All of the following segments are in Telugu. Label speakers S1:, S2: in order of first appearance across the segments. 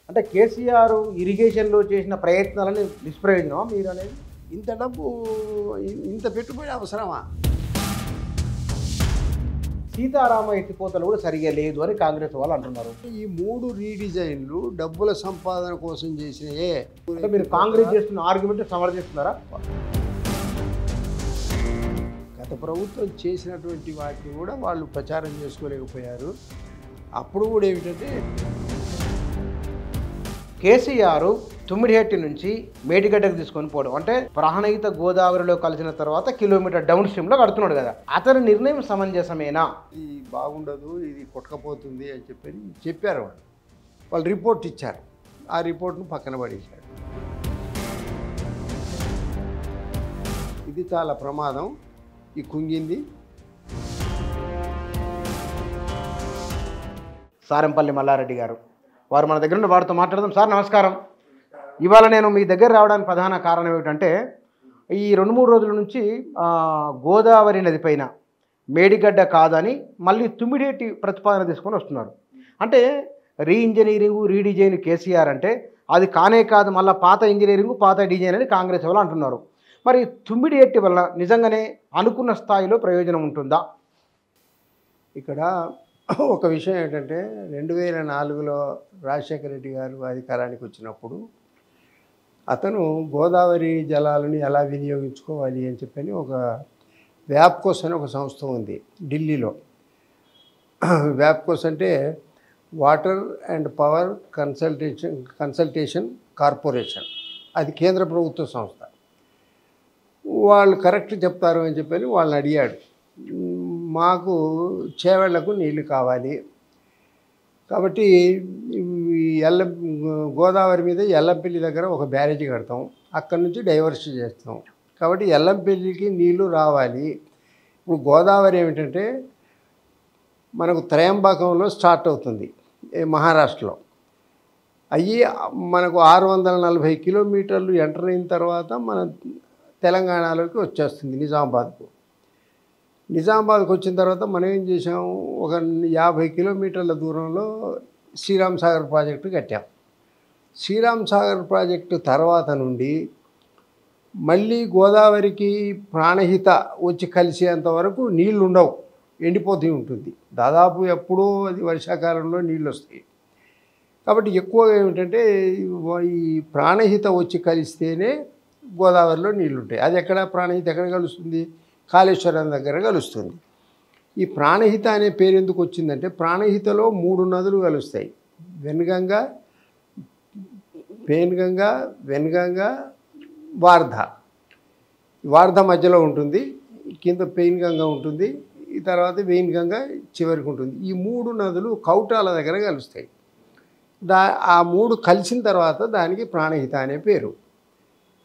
S1: అంటే కేసీఆర్ ఇరిగేషన్లో చేసిన ప్రయత్నాలని నిష్ప్రయోజనమా మీరు అనేది?
S2: ఇంత డబ్బు ఇంత పెట్టుబడి అవసరమా?
S1: సీతారామ ఎత్తిపోతలు కూడా సరిగా లేదు అని కాంగ్రెస్ వాళ్ళు అంటున్నారు.
S2: ఈ 3 రీడిజైన్లు డబ్బుల సంపాదన కోసం చేసినయే.
S1: అంటే మీరు కాంగ్రెస్ చేస్తున్న ఆర్గ్యుమెంట్ సమర్థిస్తున్నారా?
S2: గత ప్రభుత్వం చేసినటువంటి వాటిని కూడా వాళ్ళు ప్రచారం చేసుకోలేకపోయారు. అప్పుడు కూడా ఏమిటంటే
S1: కేసీఆర్ తుమ్మిడిహెట్టి నుంచి మేడిగడ్డకు తీసుకొని పోవడం అంటే ప్రాణహిత గోదావరిలో కలిసిన తర్వాత కిలోమీటర్ డౌన్ స్ట్రీమ్లో కడుతున్నాడు కదా, అతని నిర్ణయం సమంజసమేనా?
S2: ఇది బాగుండదు, ఇది కొట్టకపోతుంది అని చెప్పారు. వాళ్ళు రిపోర్ట్ ఇచ్చారు. ఆ రిపోర్ట్ను పక్కన పడేశారు. ఇది చాలా ప్రమాదం. ఈ కుంగింది.
S1: సారంపల్లి మల్లారెడ్డి గారు వారు మన దగ్గర ఉన్న వారితో మాట్లాడదాం. సార్ నమస్కారం. ఇవాళ నేను మీ దగ్గర రావడానికి ప్రధాన కారణం ఏమిటంటే ఈ 2-3 రోజుల నుంచి గోదావరి నది పైన మేడిగడ్డ కాదని మళ్ళీ తుమ్మిడేటి ప్రతిపాదన తీసుకొని వస్తున్నారు. అంటే రీఇంజనీరింగు రీడిజైన్ కేసీఆర్ అంటే అది కానే కాదు, మళ్ళీ పాత ఇంజనీరింగు పాత డిజైన్ అని కాంగ్రెస్ వాళ్ళు అంటున్నారు. మరి తుమ్మిడేటి వల్ల నిజంగానే అనుకున్న స్థాయిలో ప్రయోజనం ఉంటుందా?
S2: ఇక్కడ ఒక విషయం ఏంటంటే 2004లో రాజశేఖర రెడ్డి గారు అధికారానికి వచ్చినప్పుడు అతను గోదావరి జలాలను ఎలా వినియోగించుకోవాలి అని చెప్పని ఒక వ్యాప్కోస్ అని ఒక సంస్థ ఉంది ఢిల్లీలో. వ్యాప్కోస్ అంటే water and power consultation corporation. అది కేంద్ర ప్రభుత్వ సంస్థ. వాళ్ళు కరెక్ట్ చెప్తారు అని చెప్పని వాళ్ళని అడిగాడు. మాకు చేవళ్లకు నీళ్లు కావాలి కాబట్టి గోదావరి మీద ఎల్లంపల్లి దగ్గర ఒక బ్యారేజీ కడతాం, అక్కడి నుంచి డైవర్షన్ చేస్తాం కాబట్టి ఎల్లంపల్లికి నీళ్లు రావాలి. ఇప్పుడు గోదావరి ఏమిటంటే మనకు త్రయంబకంలో స్టార్ట్ అవుతుంది మహారాష్ట్రలో. అయ్యి మనకు 640 కిలోమీటర్లు ఎంటర్ అయిన తర్వాత మన తెలంగాణలోకి వచ్చేస్తుంది నిజామాబాద్కు. నిజామాబాద్కు వచ్చిన తర్వాత మనం ఏం చేసాం, ఒక 50 కిలోమీటర్ల దూరంలో శ్రీరామ్ సాగర్ ప్రాజెక్టు కట్టాం. శ్రీరామ్ సాగర్ ప్రాజెక్టు తర్వాత నుండి మళ్ళీ గోదావరికి ప్రాణహిత వచ్చి కలిసేంత వరకు నీళ్లు ఉండవు, ఎండిపోతూ ఉంటుంది. దాదాపు ఎప్పుడో అది వర్షాకాలంలో నీళ్ళు వస్తాయి. కాబట్టి ఎక్కువగా ఏమిటంటే ఈ ప్రాణహిత వచ్చి కలిస్తేనే గోదావరిలో నీళ్ళు ఉంటాయి. అది ఎక్కడ ప్రాణహిత ఎక్కడ కలుస్తుంది? కాళేశ్వరం దగ్గర కలుస్తుంది. ఈ ప్రాణహిత అనే పేరు ఎందుకు వచ్చిందంటే ప్రాణహితలో 3 నదులు కలుస్తాయి. వెన్గంగా, పేన్గంగా, వెన్గంగా, వార్ధ. వార్ధ మధ్యలో ఉంటుంది, కింద పెయిన్గంగా ఉంటుంది, ఈ తర్వాత వెయిన్గంగా చివరికి ఉంటుంది. ఈ 3 నదులు కౌటాల దగ్గర కలుస్తాయి. ఆ 3 కలిసిన తర్వాత దానికి ప్రాణహిత అనే పేరు.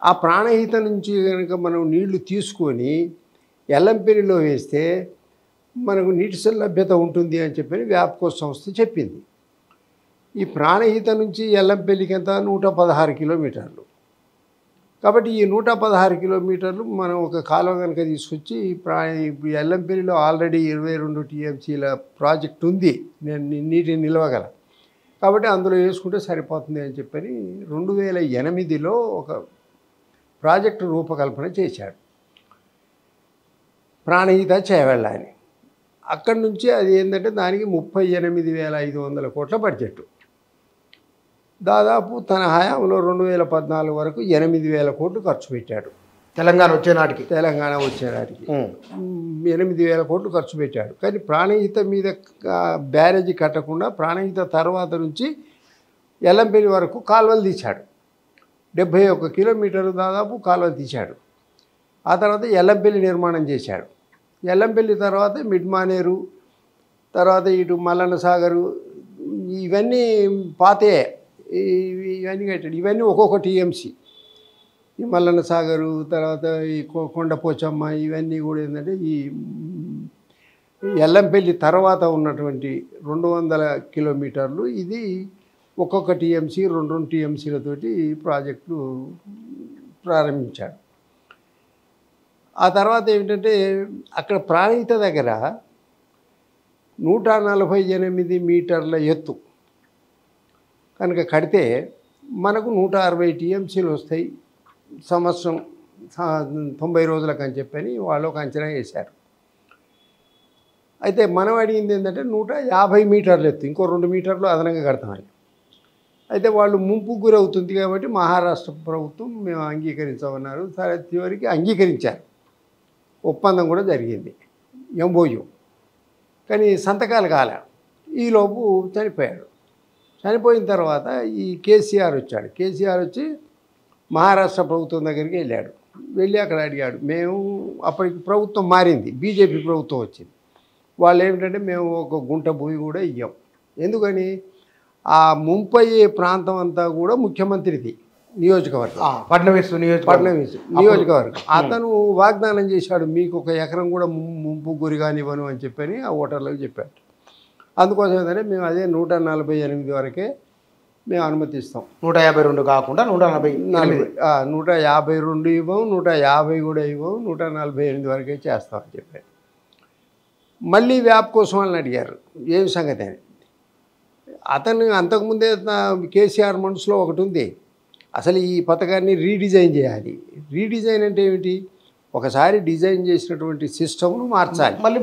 S2: ఆ ప్రాణహిత నుంచి కనుక మనం నీళ్లు తీసుకొని ఎల్లంపల్లిలో వేస్తే మనకు నీటి లభ్యత ఉంటుంది అని చెప్పి వ్యాప్కోస్ సంస్థ చెప్పింది. ఈ ప్రాణహిత నుంచి ఎల్లంపల్లికి ఎంత 116 కిలోమీటర్లు. కాబట్టి ఈ 116 కిలోమీటర్లు మనం ఒక కాలువ కనుక తీసుకొచ్చి ఎల్లంపల్లిలో ఆల్రెడీ 22 టీఎంసీల ప్రాజెక్ట్ ఉంది నీటిని నిలవగల, కాబట్టి అందులో వేసుకుంటే సరిపోతుంది అని చెప్పని 2008లో ఒక ప్రాజెక్టు రూపకల్పన చేశాడు, ప్రాణహిత చేవెళ్ళ అని. అక్కడి నుంచి అది ఏంటంటే దానికి 38,500 కోట్ల బడ్జెట్. దాదాపు తన హయాంలో 2014 వరకు 8,000 కోట్లు ఖర్చు పెట్టాడు.
S1: తెలంగాణ వచ్చే నాటికి
S2: 8,000 కోట్లు ఖర్చు పెట్టాడు. కానీ ప్రాణహిత మీద బ్యారేజీ కట్టకుండా ప్రాణహిత తర్వాత నుంచి ఎల్లంపల్లి వరకు కాలువలు తీశాడు. 71 కిలోమీటర్లు దాదాపు కాలువలు తీశాడు. ఆ తర్వాత ఎల్లంపల్లి నిర్మాణం చేశాడు. ఎల్లంపల్లి తర్వాత మిడ్మానేరు, తర్వాత ఇటు మల్లన్న సాగరు, ఇవన్నీ పాతే, ఇవన్నీ కట్టాడు. ఇవన్నీ ఒక్కొక్క టీఎంసీ. ఈ మల్లన్న సాగరు, తర్వాత ఈ కొండపోచమ్మ, ఇవన్నీ కూడా ఏంటంటే ఈ ఎల్లంపల్లి తర్వాత ఉన్నటువంటి 200 కిలోమీటర్లు ఇది ఒక్కొక్క టీఎంసీ 2 టీఎంసీలతోటి ప్రాజెక్టులు ప్రారంభించాడు. ఆ తర్వాత ఏమిటంటే అక్కడ ప్రాణహిత దగ్గర 148 మీటర్ల ఎత్తు కనుక కడితే మనకు 160 టీఎంసీలు వస్తాయి సంవత్సరం 90 రోజులకు అని చెప్పని వాళ్ళు ఒక అంచనా వేశారు. అయితే మనం అడిగింది ఏంటంటే 150 మీటర్లు ఎత్తు, ఇంకో 2 మీటర్లు అదనంగా కడతామని. అయితే వాళ్ళు ముంపుకు గురవుతుంది కాబట్టి మహారాష్ట్ర ప్రభుత్వం మేము అంగీకరించామన్నారు. సరే చివరికి అంగీకరించారు, ఒప్పందం కూడా జరిగింది, ఎంఓయు. కానీ సంతకాలు కాలే. ఈలోపు చనిపోయాడు. చనిపోయిన తర్వాత ఈ కేసీఆర్ వచ్చాడు. కేసీఆర్ వచ్చి మహారాష్ట్ర ప్రభుత్వం దగ్గరికి వెళ్ళాడు. వెళ్ళి అక్కడ అడిగాడు. మేము అప్పటికి ప్రభుత్వం మారింది, బీజేపీ ప్రభుత్వం వచ్చింది. వాళ్ళు ఏమిటంటే మేము ఒక గుంట భూమి కూడా ఇయ్యం. ఎందుకని ఆ ముంపయ్యే ప్రాంతం అంతా కూడా ముఖ్యమంత్రిది నియోజకవర్గం,
S1: ఫడ్నవీస్
S2: నియోజకవర్గం. అతను వాగ్దానం చేశాడు, మీకు ఒక ఎకరం కూడా ముంపు గురి కానివ్వను అని చెప్పని ఆ ఓటర్లకు చెప్పాడు. అందుకోసం ఏంటంటే మేము అదే 148 వరకే మేము అనుమతిస్తాం.
S1: 152 కాకుండా
S2: 152 ఇవ్వం, 150 కూడా ఇవ్వం, 148 వరకే చేస్తామని చెప్పారు. మళ్ళీ వ్యాప్ కోసం వాళ్ళని అడిగారు, ఏం సంగతి అని. అతను అంతకుముందే కేసీఆర్ మనసులో ఒకటి ఉంది, అసలు ఈ పథకాన్ని రీడిజైన్ చేయాలి. రీడిజైన్ అంటే ఏమిటి? ఒకసారి డిజైన్ చేసినటువంటి సిస్టమ్ను మార్చాలి,
S1: మళ్ళీ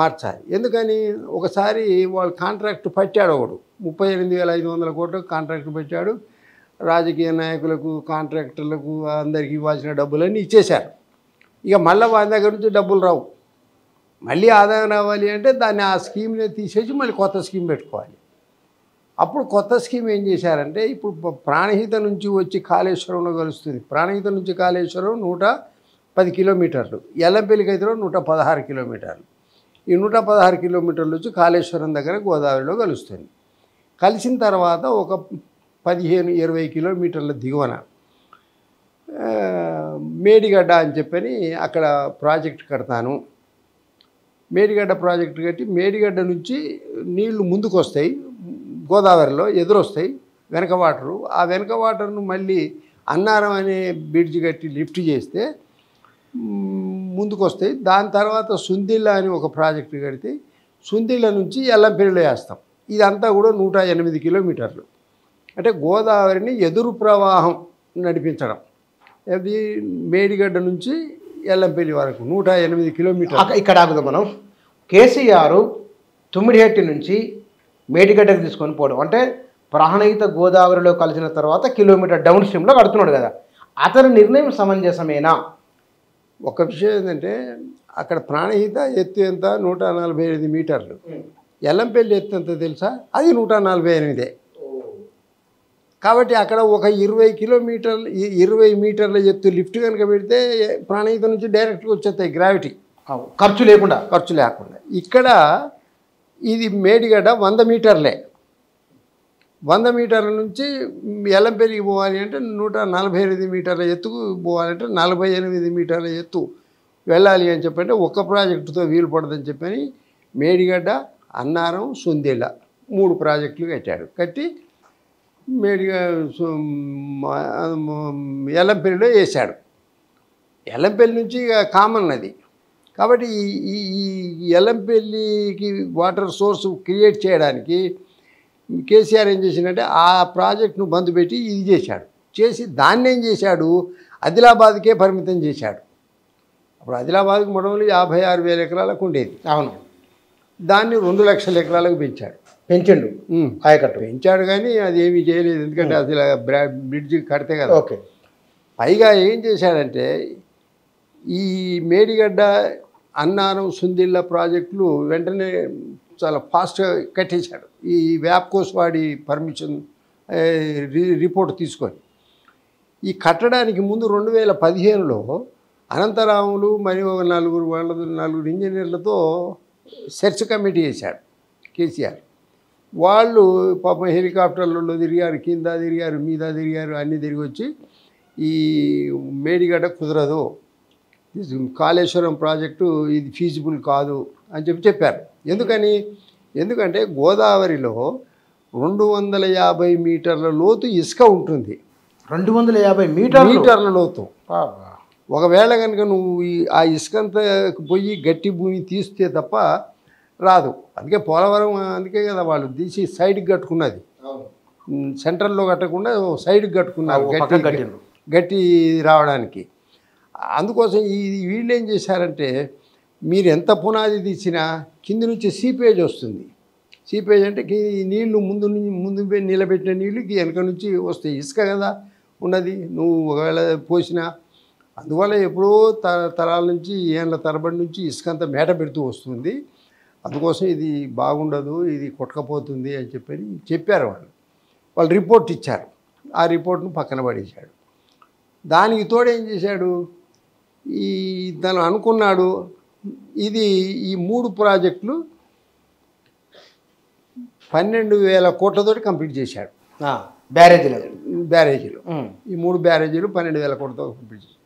S2: మార్చాలి. ఎందుకని ఒకసారి వాళ్ళు కాంట్రాక్ట్ పట్టాడు, ఒకడు 38,500 కోట్లకు కాంట్రాక్ట్ పెట్టాడు. రాజకీయ నాయకులకు, కాంట్రాక్టర్లకు అందరికీ ఇవ్వాల్సిన డబ్బులన్నీ ఇచ్చేశారు. ఇక మళ్ళీ వాళ్ళ దగ్గర నుంచి డబ్బులు రావు. మళ్ళీ ఆదాయం రావాలి అంటే దాన్ని ఆ స్కీమ్ని తీసేసి మళ్ళీ కొత్త స్కీమ్ పెట్టుకోవాలి. అప్పుడు కొత్త స్కీమ్ ఏం చేశారంటే, ఇప్పుడు ప్రాణహిత నుంచి వచ్చి కాళేశ్వరంలో కలుస్తుంది. ప్రాణహిత నుంచి కాళేశ్వరం 110 కిలోమీటర్లు, ఎల్లంపల్లికి అయితే 116 కిలోమీటర్లు. ఈ 116 కిలోమీటర్లు వచ్చి కాళేశ్వరం దగ్గర గోదావరిలో కలుస్తుంది. కలిసిన తర్వాత ఒక 15-20 కిలోమీటర్ల దిగువన మేడిగడ్డ అని చెప్పని అక్కడ ప్రాజెక్ట్ కడతాను. మేడిగడ్డ ప్రాజెక్టు కట్టి మేడిగడ్డ నుంచి నీళ్లు ముందుకు వస్తాయి, గోదావరిలో ఎదురొస్తాయి వెనక వాటరు. ఆ వెనక వాటర్ను మళ్ళీ అన్నారం అనే బ్రిడ్జ్ కట్టి లిఫ్ట్ చేస్తే ముందుకు వస్తాయి. దాని తర్వాత సుందిళ్ళ అని ఒక ప్రాజెక్టు కడితే సుందిళ్ళ నుంచి ఎల్లంపల్లిలో వేస్తాం. ఇదంతా కూడా 108 కిలోమీటర్లు. అంటే గోదావరిని ఎదురు ప్రవాహం నడిపించడం. అది మేడిగడ్డ నుంచి ఎల్లంపల్లి వరకు 108 కిలోమీటర్లు.
S1: ఇక్కడ ఆగుదాం మనం. కేసీఆర్ తుమ్మిడిహెట్టి నుంచి మేడిగడ్డకు తీసుకొని పోవడం అంటే ప్రాణహిత గోదావరిలో కలిసిన తర్వాత కిలోమీటర్ డౌన్ స్ట్రీమ్లో కడుతున్నాడు కదా, అతని నిర్ణయం సమంజసమేనా?
S2: ఒక విషయం ఏంటంటే, అక్కడ ప్రాణహిత ఎత్తు ఎంత? 145 మీటర్లు. ఎల్లంపల్లి ఎత్తు ఎంత తెలుసా? అది 148. కాబట్టి అక్కడ ఒక 20 మీటర్ల ఎత్తు లిఫ్ట్ కనుక పెడితే ప్రాణహిత నుంచి డైరెక్ట్గా వచ్చేస్తాయి, గ్రావిటీ,
S1: ఖర్చు లేకుండా.
S2: ఇక్కడ ఇది మేడిగడ్డ 100 మీటర్లే. 100 మీటర్ల నుంచి ఎల్లంపల్లికి పోవాలి అంటే 148 మీటర్ల ఎత్తుకు పోవాలంటే 48 మీటర్ల ఎత్తు వెళ్ళాలి అని చెప్పంటే ఒక్క ప్రాజెక్టుతో వీలు పడదని చెప్పని మేడిగడ్డ, అన్నారం, సుందిళ్ళ 3 ప్రాజెక్టులు కట్టాడు. కట్టి ఎల్లంపల్లిలో వేశాడు. ఎల్లంపల్లి నుంచి కామన్ నది కాబట్టి ఈ ఎల్లంపల్లికి వాటర్ సోర్స్ క్రియేట్ చేయడానికి కేసీఆర్ ఏం చేసిందంటే ఆ ప్రాజెక్టును బంద్ పెట్టి ఇది చేసి దాన్ని ఏం చేశాడు, ఆదిలాబాద్కే పరిమితం చేశాడు. అప్పుడు ఆదిలాబాద్కి మొదలు 56,000 ఎకరాలకు ఉండేది.
S1: అవును,
S2: దాన్ని 2 లక్షల ఎకరాలకు
S1: పెంచాడు ఆయకట్టు
S2: పెంచాడు. కానీ అది ఏమీ చేయలేదు, ఎందుకంటే అసలు బ్రిడ్జ్ కడితే కదా.
S1: ఓకే.
S2: పైగా ఏం చేశాడంటే ఈ మేడిగడ్డ, అన్నారం, సుందిళ్ళ ప్రాజెక్టులు వెంటనే చాలా ఫాస్ట్గా కట్టేశాడు. ఈ వ్యాప్కోస్ వాడి పర్మిషన్ రిపోర్ట్ తీసుకొని ఈ కట్టడానికి ముందు 2015లో అనంతరాములు మరియు 4 ఇంజనీర్లతో సెర్చ్ కమిటీ వేశాడు కేసీఆర్. వాళ్ళు పాపం హెలికాప్టర్లలో తిరిగారు, కింద తిరిగారు, మీద తిరిగారు, అన్నీ తిరిగి వచ్చి ఈ మేడిగడ్డ కుదరదు, కాళేశ్వరం ప్రాజెక్టు ఇది ఫీజిబుల్ కాదు అని చెప్పారు. ఎందుకంటే గోదావరిలో 250 మీటర్ల లోతు ఇసుక ఉంటుంది.
S1: 250
S2: మీటర్ల లోతు. ఒకవేళ కనుక నువ్వు ఆ ఇసుకంతా పోయి గట్టి భూమి తీస్తే తప్ప రాదు. అందుకే పోలవరం, అందుకే కదా వాళ్ళు తీసి సైడ్కి కట్టుకున్నది. సెంట్రల్లో కట్టకుండా సైడ్కి కట్టుకున్నారు
S1: పక్కకు కట్టిండ్రు.
S2: గట్టి రావడానికి. అందుకోసం వీళ్ళు ఏం చేశారంటే మీరు ఎంత పునాది తీసినా కింది నుంచి సీపేజ్ వస్తుంది. సీపేజ్ అంటే ఈ నీళ్లు ముందు నిలబెట్టిన నీళ్ళు వెనక నుంచి వస్తాయి. ఇసుక కదా ఉన్నది, నువ్వు ఒకవేళ పోసినా. అందువల్ల ఎప్పుడో తరాల నుంచి ఏళ్ళ తరబడి నుంచి ఇసుక అంతా మేట పెడుతూ వస్తుంది. అందుకోసం ఇది బాగుండదు, ఇది కొట్టకపోతుంది అని చెప్పారు వాళ్ళు రిపోర్ట్ ఇచ్చారు. ఆ రిపోర్ట్ను పక్కన పడేశాడు. దానికి తోడు ఏం చేశాడు, తను అనుకున్నాడు ఈ 3 ప్రాజెక్టులు 12,000 కోట్లతోటి కంప్లీట్ చేశాడు. బ్యారేజీలు ఈ 3 బ్యారేజీలు 12,000 కోట్లతో కంప్లీట్ చేశాడు.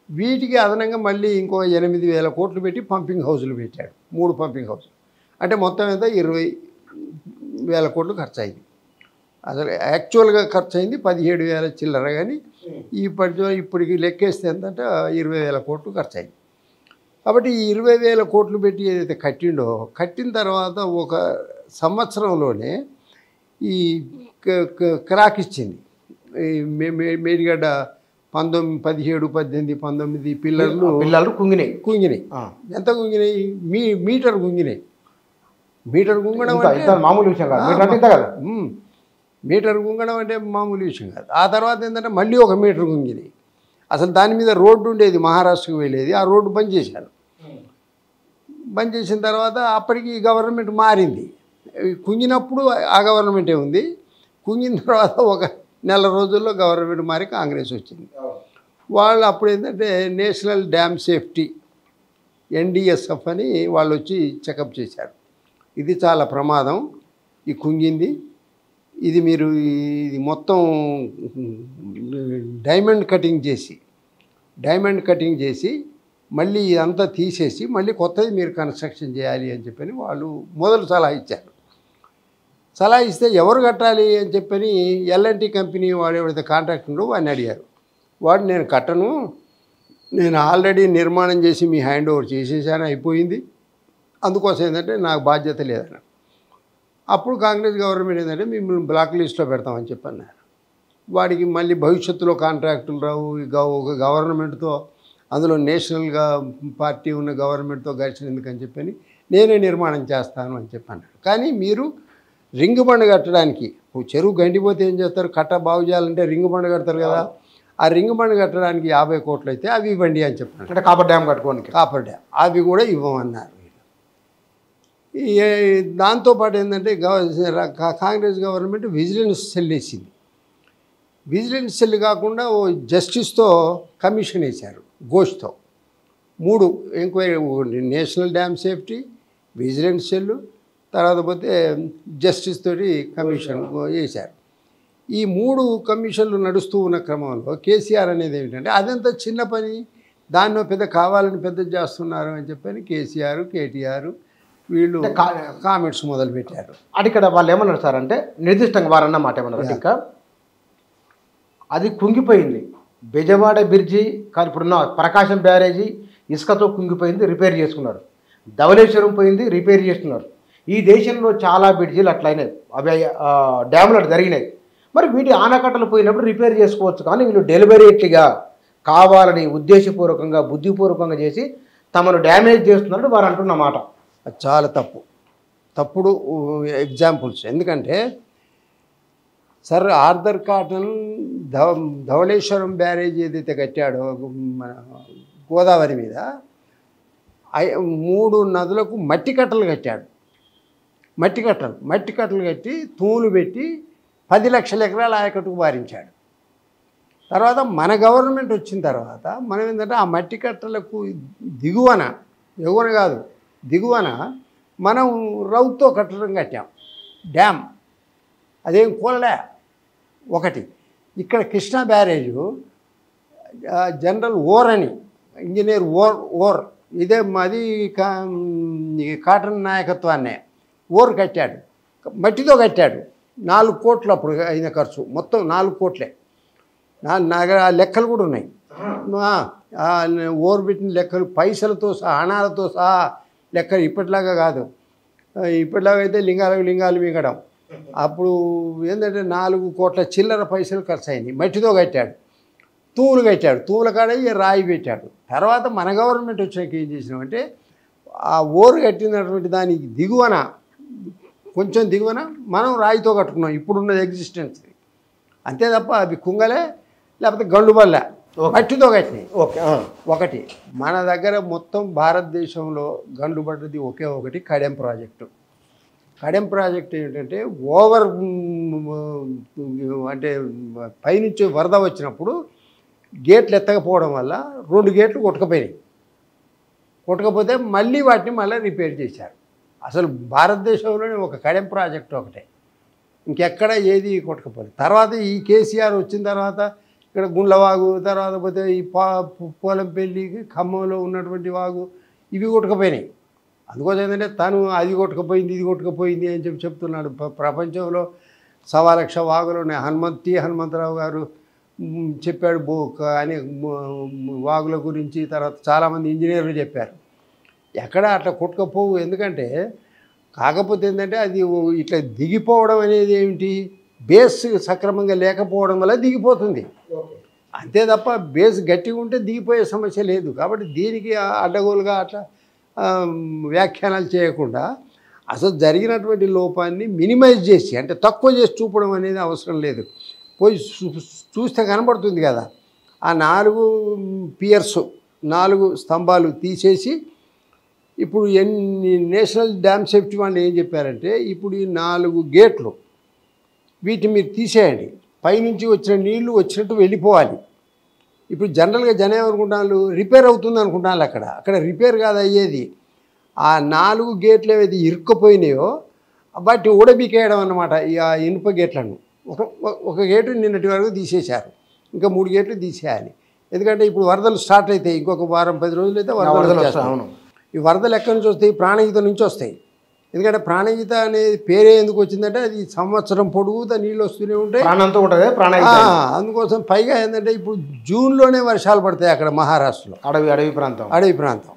S2: వీటికి అదనంగా మళ్ళీ ఇంకో 8,000 కోట్లు పెట్టి పంపింగ్ హౌజులు పెట్టాడు. 3 పంపింగ్ హౌజులు అంటే మొత్తం ఎంత 20,000 కోట్లు ఖర్చు అయింది. అసలు యాక్చువల్గా ఖర్చు అయింది 17,000 చిల్లర, కానీ ఇప్పటికి లెక్కేస్తే ఎంతంటే 20,000 కోట్లు ఖర్చు అయింది. కాబట్టి ఈ 20,000 కోట్లు పెట్టి ఏదైతే కట్టిన తర్వాత ఒక సంవత్సరంలోనే ఈ క్రాక్ ఇచ్చింది. మేడిగడ్డ 17, 18, 19 పిల్లర్లు కుంగినాయి. ఎంత కుంగినాయి? మీటర్ కుంగినాయి. మీటర్ గుంగడం అంటే
S1: మామూలు విషయం కాదు కదా.
S2: మీటర్ గుంగడం అంటే మామూలు విషయం కాదు. ఆ తర్వాత ఏంటంటే మళ్ళీ 1 మీటర్ గుంగినాయి. అసలు దాని మీద రోడ్డు ఉండేది, మహారాష్ట్రకు వెళ్ళేది. ఆ రోడ్డు బంద్ చేశారు. బంద్ చేసిన తర్వాత అప్పటికి గవర్నమెంట్ మారింది. కుంగినప్పుడు ఆ గవర్నమెంటే ఉంది. కుంగిన తర్వాత ఒక నెల రోజుల్లో గవర్నమెంట్ మారి కాంగ్రెస్ వచ్చింది. వాళ్ళు అప్పుడు ఏంటంటే నేషనల్ డ్యామ్ సేఫ్టీ NDSF అని వాళ్ళు వచ్చి చెకప్ చేశారు. ఇది చాలా ప్రమాదం, ఈ కుంగింది, ఇది మీరు ఇది మొత్తం డైమండ్ కటింగ్ చేసి మళ్ళీ ఇదంతా తీసేసి మళ్ళీ కొత్తది మీరు కన్స్ట్రక్షన్ చేయాలి అని చెప్పని వాళ్ళు మొదలు సలహా ఇచ్చారు. సలహా ఇస్తే ఎవరు కట్టాలి అని చెప్పని L&T కంపెనీ వాడు ఎవరైతే కాంట్రాక్ట్ ఉండో వాడిని అడిగారు. వాడు నేను కట్టను, నేను ఆల్రెడీ నిర్మాణం చేసి మీ హ్యాండ్ ఓవర్ చేసేసాను, అయిపోయింది, అందుకోసం ఏంటంటే నాకు బాధ్యత లేదన్న. అప్పుడు కాంగ్రెస్ గవర్నమెంట్ ఏంటంటే మిమ్మల్ని బ్లాక్ లిస్ట్లో పెడతామని చెప్పన్నారు. వాడికి మళ్ళీ భవిష్యత్తులో కాంట్రాక్టులు రావు, ఒక గవర్నమెంట్తో అందులో నేషనల్గా పార్టీ ఉన్న గవర్నమెంట్తో ఘర్షణ ఎందుకని చెప్పని నేనే నిర్మాణం చేస్తాను అని చెప్పన్నారు. కానీ మీరు రింగ్ బండ్ కట్టడానికి, చెరువు గండిపోతే ఏం చేస్తారు, కట్ట బాగు చేయాలంటే రింగ్ బండ్ కడతారు కదా, ఆ రింగ్ బండ్ కట్టడానికి 50 కోట్లు అయితే అవి ఇవ్వండి అని చెప్పారు.
S1: అంటే కాపర్ డ్యామ్ కట్టుకోండి,
S2: కాపర్ డ్యామ్ అవి కూడా ఇవ్వమన్నారు. దాంతోపాటు ఏంటంటే కాంగ్రెస్ గవర్నమెంట్ విజిలెన్స్ సెల్ వేసింది. విజిలెన్స్ సెల్ కాకుండా ఓ జస్టిస్తో కమిషన్ వేశారు, ఘోష్తో 3 enquiry, national dam safety, vigilance cell, తర్వాత పోతే జస్టిస్ తోటి కమిషన్ వేశారు. ఈ 3 కమిషన్లు నడుస్తూ ఉన్న క్రమంలో కేసీఆర్ అనేది ఏమిటంటే అదంతా చిన్న పని, దాన్ని పెద్ద కావాలని పెద్ద చేస్తున్నారు అని చెప్పని కేసీఆర్, కేటీఆర్ వీళ్ళు కామెంట్స్ మొదలుపెట్టారు.
S1: అది ఇక్కడ వాళ్ళు ఏమన్నారు సార్ అంటే నిర్దిష్టంగా వారన్న మాట ఏమన్నారు, ఇంకా అది కుంగిపోయింది, బెజవాడ బ్రిడ్జి కానీ ఇప్పుడున్న ప్రకాశం బ్యారేజీ ఇసుకతో కుంగిపోయింది, రిపేర్ చేసుకున్నారు. ధవళేశ్వరం పోయింది, రిపేర్ చేస్తున్నారు. ఈ దేశంలో చాలా బ్రిడ్జిలు అట్లయినాయి, అవి డ్యాములు అట్లా జరిగినాయి. మరి వీటి ఆనకట్టలు పోయినప్పుడు రిపేర్ చేసుకోవచ్చు, కానీ వీళ్ళు డెలిబరేట్గా కావాలని ఉద్దేశపూర్వకంగా బుద్ధిపూర్వకంగా చేసి తమను డ్యామేజ్ చేస్తున్నట్టు వారు అంటున్న మాట
S2: చాలా తప్పుడు ఎగ్జాంపుల్స్. ఎందుకంటే sir Arthur Cotton Dhavaleswaram barrage ఏదైతే కట్టాడో మన గోదావరి మీద 3 నదులకు మట్టి కట్టలు కట్టాడు. మట్టి కట్టలు కట్టి తూములు పెట్టి 10 లక్షల ఎకరాల ఆయకట్టుకు బారించాడు. తర్వాత మన గవర్నమెంట్ వచ్చిన తర్వాత మనం ఏంటంటే ఆ మట్టి కట్టలకు ఎగువన కాదు దిగువన మనం రౌతో కట్టడం కట్టాం డ్యామ్. అదేం కూలలే. ఒకటి ఇక్కడ కృష్ణా బ్యారేజు జనరల్ అని ఇంజనీర్ ఇదే మాది కాటన్ నాయకత్వాన్నే కట్టాడు, మట్టితో కట్టాడు. 4 కోట్లు అప్పుడు అయిన ఖర్చు, మొత్తం 4 కోట్లే. నా ఆ లెక్కలు కూడా ఉన్నాయి, పెట్టిన లెక్కలు పైసలతో సహా అణాలతో సహా లెక్కలు. ఇప్పటిలాగా కాదు, ఇప్పటిలాగా అయితే లింగాలు మింగడం. అప్పుడు ఏంటంటే 4 కోట్ల చిల్లర పైసలు ఖర్చు అయింది. మట్టితో కట్టాడు, తూములు కట్టాడు, తూముల కాడ రాయి పెట్టాడు. తర్వాత మన గవర్నమెంట్ వచ్చాక ఏం చేసినామంటే ఆ ఓరు కట్టినటువంటి దానికి దిగువన కొంచెం దిగువన మనం రాయితో కట్టుకున్నాం ఇప్పుడున్నది ఎగ్జిస్టెన్స్. అంతే తప్ప అవి కుంగలే లేకపోతే గండుబల్ల మట్టితో కట్టినాయి. ఒకటి మన దగ్గర మొత్తం భారతదేశంలో గండుబడ్డది ఒకే ఒకటి కడెం ప్రాజెక్టు. కడెం ప్రాజెక్ట్ ఏంటంటే ఓవర్ అంటే పైనుంచి వరద వచ్చినప్పుడు గేట్లు ఎత్తకపోవడం వల్ల 2 గేట్లు కొట్టుకుపోయినాయి. కొట్టుకపోతే మళ్ళీ వాటిని మళ్ళీ రిపేర్ చేశారు. అసలు భారతదేశంలోనే ఒక కడెం ప్రాజెక్ట్ ఒకటే, ఇంకెక్కడ ఏది కొట్టుకుపోలేదు. తర్వాత ఈ కేసీఆర్ వచ్చిన తర్వాత ఇక్కడ గుండ్లవాగు, తర్వాత పోతే ఈ పోలంపల్లి ఖమ్మంలో ఉన్నటువంటి వాగు ఇవి కొట్టుకుపోయినాయి. అందుకోసం ఏంటంటే తను అది కొట్టుకుపోయింది ఇది కొట్టుకుపోయింది అని చెప్తున్నాడు. ప్రపంచంలో 1,00,000 వాగులు ఉన్నాయి. హనుమంతరావు గారు చెప్పాడు అని వాగుల గురించి. తర్వాత చాలామంది ఇంజనీర్లు చెప్పారు. ఎక్కడ అట్లా కొట్టుకపోవు. ఎందుకంటే కాకపోతే ఏంటంటే అది ఇట్లా దిగిపోవడం అనేది ఏమిటి, బేస్ సక్రమంగా లేకపోవడం వల్ల దిగిపోతుంది. అంతే తప్ప బేస్ గట్టిగా ఉంటే దిగిపోయే సమస్య లేదు. కాబట్టి దీనికి అడ్డగోలుగా అట్లా వ్యాఖ్యానాలు చేయకుండా అసలు జరిగినటువంటి లోపాన్ని మినిమైజ్ చేసి అంటే తక్కువ చేసి చూపడం అనేది అవసరం లేదు. పోయి చూస్తే కనబడుతుంది కదా. ఆ 4 పియర్స్ 4 స్తంభాలు తీసేసి ఇప్పుడు నేషనల్ డ్యామ్ సేఫ్టీ వాళ్ళు ఏం చెప్పారంటే ఇప్పుడు ఈ 4 గేట్లు వీటిని మీరు తీసేయండి, పైనుంచి వచ్చిన నీళ్లు వచ్చినట్టు వెళ్ళిపోవాలి. ఇప్పుడు జనరల్గా జనం ఏమనుకుంటున్నారు, రిపేర్ అవుతుంది అనుకుంటున్నారు. అక్కడ రిపేర్ కాదు అయ్యేది. ఆ 4 గేట్లు ఏవైతే ఇరుక్కుపోయినాయో వాటి ఊడబీకేయడం అన్నమాట. ఈ ఇనుప గేట్లను ఒక గేటు నిన్నటి వరకు తీసేశారు, ఇంకా 3 గేట్లు తీసేయాలి. ఎందుకంటే ఇప్పుడు వరదలు స్టార్ట్ అవుతాయి. ఇంకొక వారం 10 రోజులు అయితే వరదలు వస్తాయి. ఈ వరదలు ఎక్కడి నుంచి వస్తాయి? ప్రాణహిత నుంచి వస్తాయి. ఎందుకంటే ప్రాణహిత అనేది పేరే ఎందుకు వచ్చిందంటే అది సంవత్సరం పొడుగుతా నీళ్ళు వస్తూనే ఉంటాయి, ప్రాణంతో ఉంటుంది ప్రాణహిత. అందుకోసం పైగా ఏంటంటే ఇప్పుడు జూన్లోనే వర్షాలు పడతాయి అక్కడ మహారాష్ట్రలో, అడవి ప్రాంతం.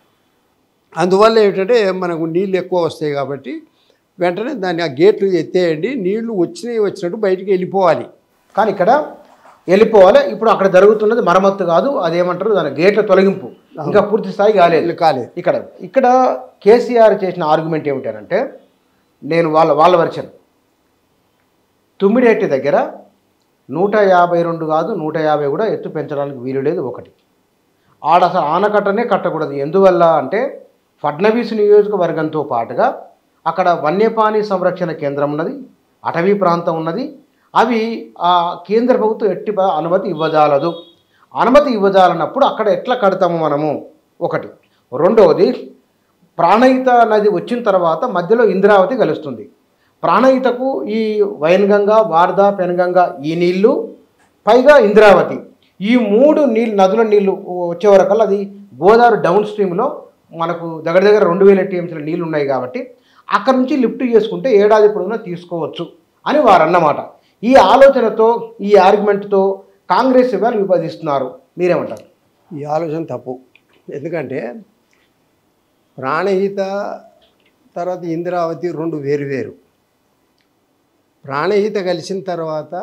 S2: అందువల్ల ఏమిటంటే మనకు నీళ్ళు ఎక్కువ వస్తాయి కాబట్టి వెంటనే దాన్ని ఆ గేట్లు ఎత్తేయండి, నీళ్లు వచ్చినట్టు బయటికి వెళ్ళిపోవాలి.
S1: కానీ ఇక్కడ వెళ్ళిపోవాలి. ఇప్పుడు అక్కడ జరుగుతున్నది మరమ్మత్తు కాదు, అదేమంటారు దాని గేట్ల తొలగింపు, ఇంకా పూర్తి స్థాయి కాలేదు. ఇక్కడ కేసీఆర్ చేసిన ఆర్గ్యుమెంట్ ఏమిటంటే, నేను వాళ్ళ వర్షన్ తుమ్మిడేటి దగ్గర 152 కాదు 150 కూడా ఎత్తు పెంచడానికి వీలు లేదు. ఒకటి ఆడ అసలు ఆనకట్టనే కట్టకూడదు. ఎందువల్ల అంటే ఫడ్నవీస్ నియోజకవర్గంతో పాటుగా అక్కడ వన్యప్రాణి సంరక్షణ కేంద్రం ఉన్నది, అటవీ ప్రాంతం ఉన్నది. అవి ఆ కేంద్ర ప్రభుత్వం ఎట్టి అనుమతి ఇవ్వజాలదు. అనుమతి ఇవ్వజాలన్నప్పుడు అక్కడ ఎట్లా కడతాము మనము? ఒకటి. రెండవది, ప్రాణహిత నది వచ్చిన తర్వాత మధ్యలో ఇంద్రావతి కలుస్తుంది. ప్రాణహితకు ఈ వైన్గంగా, వార్దా, పెన్గంగా ఈ నీళ్లు, పైగా ఇంద్రావతి, ఈ 3 నదుల నీళ్లు వచ్చే వరకల్లా అది గోదావరి డౌన్ స్ట్రీమ్లో మనకు దగ్గర 2000 టీఎంసీల నీళ్ళు ఉన్నాయి. కాబట్టి అక్కడి నుంచి లిఫ్ట్ చేసుకుంటే ఏడాది పొడవునా తీసుకోవచ్చు అని వారు అన్నమాట. ఈ ఆలోచనతో ఈ ఆర్గ్యుమెంట్తో కాంగ్రెస్ వాళ్ళు విభజిస్తున్నారు. మీరేమంటారు?
S2: ఈ ఆలోచన తప్పు. ఎందుకంటే ప్రాణహిత తర్వాత ఇంద్రావతి 2 వేరు. ప్రాణహిత కలిసిన తర్వాత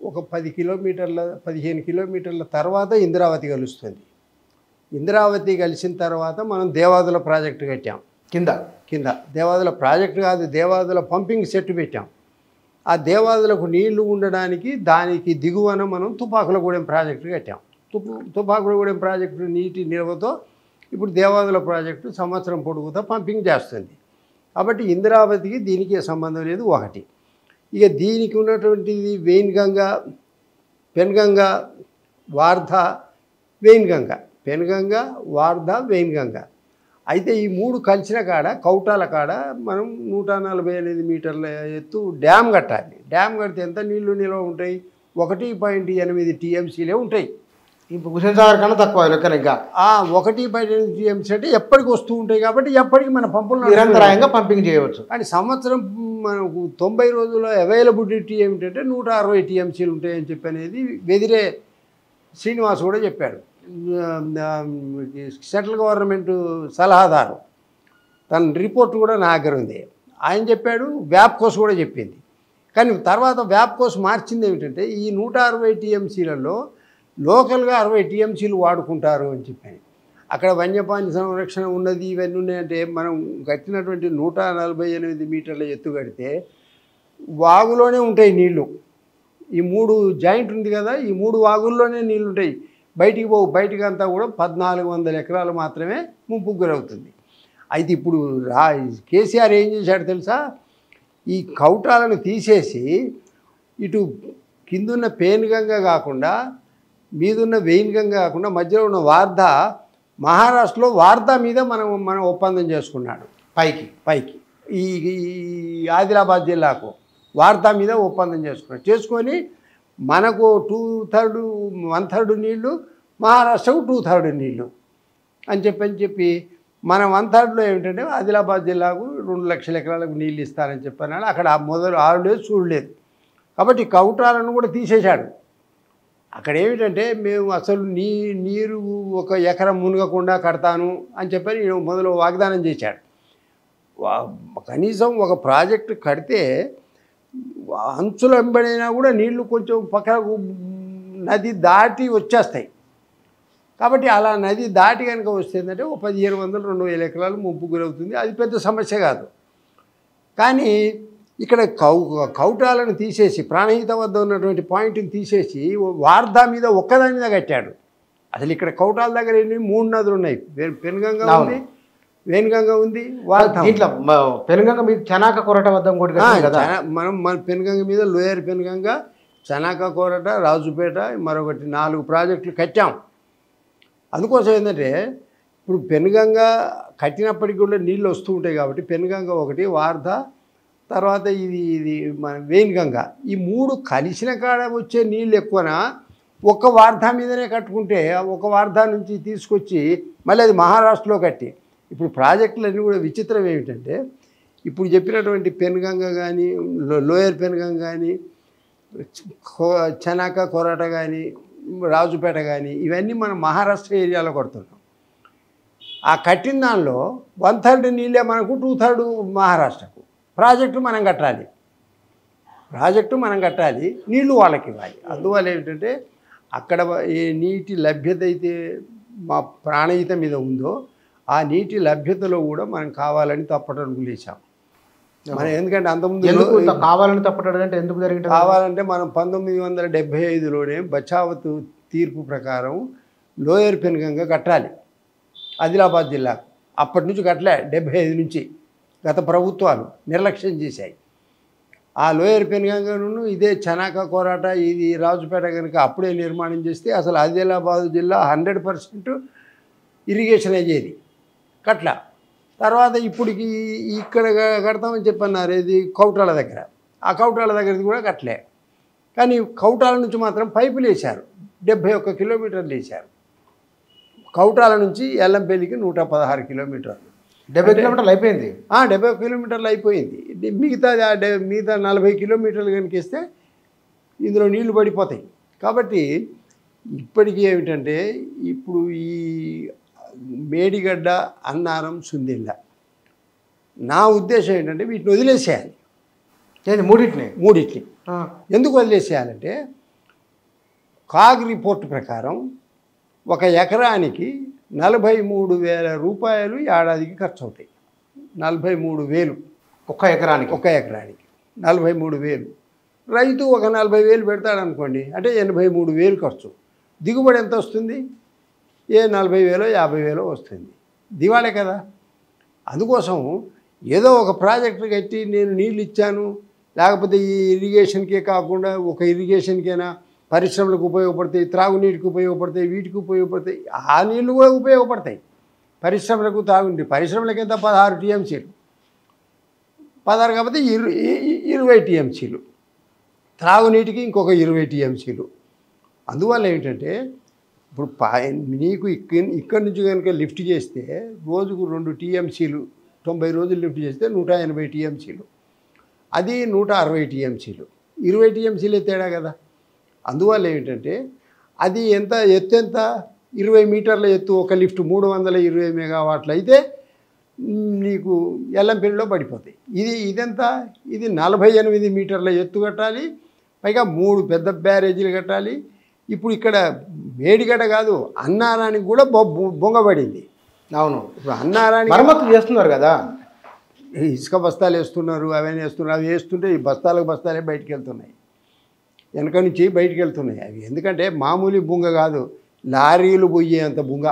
S2: ఒక 15 కిలోమీటర్ల తర్వాత ఇంద్రావతి కలుస్తుంది. ఇంద్రావతి కలిసిన తర్వాత మనం దేవాదుల ప్రాజెక్టు కట్టాం. కింద దేవాదుల ప్రాజెక్టు కాదు, దేవాదుల పంపింగ్ సెట్ పెట్టాం. ఆ దేవాదులకు నీళ్లు ఉండడానికి దానికి దిగువన మనం తుపాకులగూడెం ప్రాజెక్టు కట్టాం. తుపాకులగూడెం ప్రాజెక్టు నీటి నిల్వతో ఇప్పుడు దేవాదుల ప్రాజెక్టు సంవత్సరం పొడుగుతో పంపింగ్ చేస్తుంది. కాబట్టి ఇంద్రావతికి దీనికి సంబంధం లేదు. ఒకటి. ఇక దీనికి ఉన్నటువంటిది వెయిన్గంగా, పెన్గంగా, వార్ధా, వెయిన్గంగా. పెన్గంగా, వార్ధా, వెయిన్గంగా. అయితే ఈ 3 కలిసిన కాడ కౌటాల కాడ మనం 148 మీటర్ల ఎత్తు డ్యామ్ కట్టాలి. డ్యామ్ కడితే ఎంత నీళ్లు నిల్వ ఉంటాయి? 1.8 టీఎంసీలే ఉంటాయి.
S1: ఇప్పుడు హుసేన్ సాగర్ కన్నా తక్కువ లెక్కన. ఇంకా
S2: 1.8 టీఎంసీ అంటే ఎప్పటికి వస్తూ ఉంటాయి కాబట్టి ఎప్పటికి మన పంపులు
S1: నిరంతరాయంగా పంపింగ్ చేయవచ్చు.
S2: కానీ సంవత్సరం మనకు 90 రోజుల్లో అవైలబిలిటీ ఏమిటంటే 160 టీఎంసీలు ఉంటాయని చెప్పి అనేది వెదిరే శ్రీనివాస్ కూడా చెప్పాడు. సెంట్రల్ గవర్నమెంట్ సలహాదారు, తన రిపోర్ట్ కూడా నా దగ్గర ఉంది. ఆయన చెప్పాడు, వ్యాప్కోస్ కూడా చెప్పింది. కానీ తర్వాత వ్యాప్కోస్ మార్చింది ఏమిటంటే ఈ 160 టీఎంసీలలో లోకల్గా 60 టీఎంసీలు వాడుకుంటారు అని చెప్పాను. అక్కడ వన్యప్రాణి సంరక్షణ ఉన్నది, ఇవన్నీ ఉన్నాయంటే మనం కట్టినటువంటి 148 మీటర్ల ఎత్తు కడితే వాగులోనే ఉంటాయి నీళ్లు. ఈ 3 జాయింట్ ఉంది కదా, ఈ 3 వాగుల్లోనే నీళ్ళు ఉంటాయి, బయటికి పోవు. బయటికి అంతా కూడా 1400 ఎకరాలు మాత్రమే ముంపుకు గురవుతుంది. అయితే ఇప్పుడు కేసీఆర్ ఏం చేశాడు తెలుసా, ఈ కౌటాలను తీసేసి ఇటు కిందున్న పేనుగంగ కాకుండా మీదున్న వెయిన్గంగ కాకుండా మధ్యలో ఉన్న వార్ధా, మహారాష్ట్రలో వార్ధా మీద మనం ఒప్పందం చేసుకున్నాడు. పైకి ఈ ఆదిలాబాద్ జిల్లాకు వార్ధా మీద ఒప్పందం చేసుకొని మనకు 1/3 నీళ్ళు, మహారాష్ట్రకు 2/3 నీళ్ళు అని చెప్పి మన 1/3లో ఏమిటంటే ఆదిలాబాద్ జిల్లాకు 2 లక్షల ఎకరాలకు నీళ్ళు ఇస్తారని చెప్పాను. అక్కడ మొదలు ఆడలేదు చూడలేదు. కాబట్టి కౌటాలను కూడా తీసేశాడు. అక్కడ ఏమిటంటే మేము అసలు నీరు 1 ఎకరం మునగకుండా కడతాను అని చెప్పని మొదలు వాగ్దానం చేశాడు. కనీసం ఒక ప్రాజెక్టు కడితే అంచులు వెంబడైనా కూడా నీళ్లు కొంచెం పక్కకు నది దాటి వచ్చేస్తాయి. కాబట్టి అలా నది దాటి కనుక వస్తుందంటే 1500-2000 ఎకరాలు ముంపు గురవుతుంది. అది పెద్ద సమస్య కాదు. కానీ ఇక్కడ కౌటాలను తీసేసి ప్రాణహిత వద్ద ఉన్నటువంటి పాయింట్ని తీసేసి వార్ధా మీద ఒక్కదాని మీద కట్టాడు. అసలు ఇక్కడ కౌటాల దగ్గర 3 నదులు ఉన్నాయి. పెనుగంగ ఉంది, వేణుగంగ ఉంది, వార్ధా.
S1: ఇట్లా పెనుగంగ మీద చనాక కొరట వద్ద
S2: మన పెనుగంగ మీద లోయర్ పెనుగంగ, చనాక కొరట, రాజుపేట, మరొకటి 4 ప్రాజెక్టులు కట్టాం. అందుకోసం ఏంటంటే ఇప్పుడు పెనుగంగ కట్టినప్పటికి కూడా నీళ్ళు వస్తూ ఉంటాయి కాబట్టి పెనుగంగ ఒకటి, వార్ధా, తర్వాత ఇది మన వేణుగంగ, ఈ 3 కలిసిన కాడ వచ్చే నీళ్ళు ఎక్కువనా ఒక్క వార్ధా మీదనే కట్టుకుంటే ఒక వార్ధా నుంచి తీసుకొచ్చి మళ్ళీ అది మహారాష్ట్రలో కట్టి ఇప్పుడు ప్రాజెక్టులన్నీ కూడా విచిత్రం ఏమిటంటే ఇప్పుడు చెప్పినటువంటి పెనుగంగ కానీ లోయర్ పెనుగంగ కానీ చనాక కొరట కానీ రాజుపేట కానీ ఇవన్నీ మనం మహారాష్ట్ర ఏరియాలో కడుతున్నాం. ఆ కట్టిన దానిలో 1/3 నీళ్ళే మనకు, 2/3 మహారాష్ట్రకు. ప్రాజెక్టు మనం కట్టాలి, నీళ్లు వాళ్ళకి ఇవ్వాలి. అందువల్ల ఏమిటంటే అక్కడ ఏ నీటి లభ్యత అయితే మా ప్రాణహిత మీద ఉందో ఆ నీటి లభ్యతలో కూడా మనం కావాలని తప్పటడుగులు వేసాం. మనం ఎందుకంటే అంతకుముందు
S1: కావాలని తప్పటడుగు అంటే ఎందుకు జరిగింది?
S2: కావాలంటే మనం 1975లోనే బచావత్ తీర్పు ప్రకారం లోయర్ పెనుగంగ కట్టాలి ఆదిలాబాద్ జిల్లాకు. అప్పటి నుంచి కట్టలే, 75 నుంచి గత ప్రభుత్వాలు నిర్లక్ష్యం చేశాయి. ఆ లోయర్ పెనుగంగను ఇదే చనాక కోరాట, ఇది రాజుపేట కనుక అప్పుడే నిర్మాణం చేస్తే అసలు ఆదిలాబాద్ జిల్లా 100% ఇరిగేషన్ అయ్యేది. కట్ల తర్వాత ఇప్పటికి ఇక్కడ కడతామని చెప్పన్నారు, ఇది కౌటాల దగ్గర. ఆ కౌటాల దగ్గరది కూడా కట్టలే. కానీ కౌటాల నుంచి మాత్రం పైపులు వేశారు, 71 కిలోమీటర్లు వేశారు. కౌటాల నుంచి ఎల్లంపల్లికి 116 కిలోమీటర్లు,
S1: 70 కిలోమీటర్లు అయిపోయింది.
S2: 70 కిలోమీటర్లు అయిపోయింది. మిగతా 40 కిలోమీటర్లు కనుక ఇస్తే ఇందులో నీళ్లు పడిపోతాయి. కాబట్టి ఇప్పటికీ ఏమిటంటే ఇప్పుడు ఈ మేడిగడ్డ, అన్నారం, సుందిళ్ళ నా ఉద్దేశం ఏంటంటే వీటిని వదిలేసేయాలి. మూడింటిని ఎందుకు వదిలేసేయాలంటే కాగ్ రిపోర్ట్ ప్రకారం 1 ఎకరానికి 43,000 రూపాయలు ఏడాదికి ఖర్చు అవుతాయి. 43,000
S1: 1 ఎకరానికి.
S2: 43,000. రైతు ఒక 40,000 పెడతాడు అనుకోండి, అంటే 83,000 ఖర్చు. దిగుబడి ఎంత వస్తుంది? 40,000 50,000 వస్తుంది. దివాళే కదా. అందుకోసం ఏదో ఒక ప్రాజెక్టు కట్టి నేను నీళ్ళు ఇచ్చాను, లేకపోతే ఈ ఇరిగేషన్కే కాకుండా ఒక ఇరిగేషన్కైనా పరిశ్రమలకు ఉపయోగపడతాయి, త్రాగునీటికి ఉపయోగపడతాయి, వీటికి ఉపయోగపడతాయి. ఆ నీళ్ళు కూడా ఉపయోగపడతాయి పరిశ్రమలకు. తాగునీటి పరిశ్రమలకి ఎంత 16 టీఎంసీలు, 16 కాకపోతే 20 టీఎంసీలు, త్రాగునీటికి ఇంకొక 20 టీఎంసీలు. అందువల్ల ఏమిటంటే ఇప్పుడు నీకు ఇక్కడి నుంచి కనుక లిఫ్ట్ చేస్తే రోజుకు 2 టీఎంసీలు, 90 రోజులు లిఫ్ట్ చేస్తే 180 టీఎంసీలు, అది 160 టీఎంసీలు, 20 టీఎంసీలే తేడా కదా. అందువల్ల ఏమిటంటే అది ఎత్తు ఎంత 20 మీటర్ల ఎత్తు, ఒక లిఫ్ట్ 320 మెగావాట్లు అయితే నీకు ఎల్లంపల్లిలో పడిపోతాయి. ఇదంతా ఇది 48 మీటర్ల ఎత్తు కట్టాలి, పైగా 3 పెద్ద బ్యారేజీలు కట్టాలి. ఇప్పుడు ఇక్కడ మేడిగడ్డ కాదు, అన్నారానికి కూడా బొంగబడింది.
S1: అవును,
S2: ఇప్పుడు అన్నారానికి
S1: మరమ్మతులు చేస్తున్నారు కదా,
S2: ఇసుక బస్తాలు వేస్తున్నారు, అవన్నీ వేస్తున్నారు. అవి వేస్తుంటే ఈ బస్తాలే బయటికి వెళ్తున్నాయి, వెనక నుంచి బయటికి వెళ్తున్నాయి అవి. ఎందుకంటే మామూలు బుంగ కాదు, లారీలు పోయేంత బుంగ.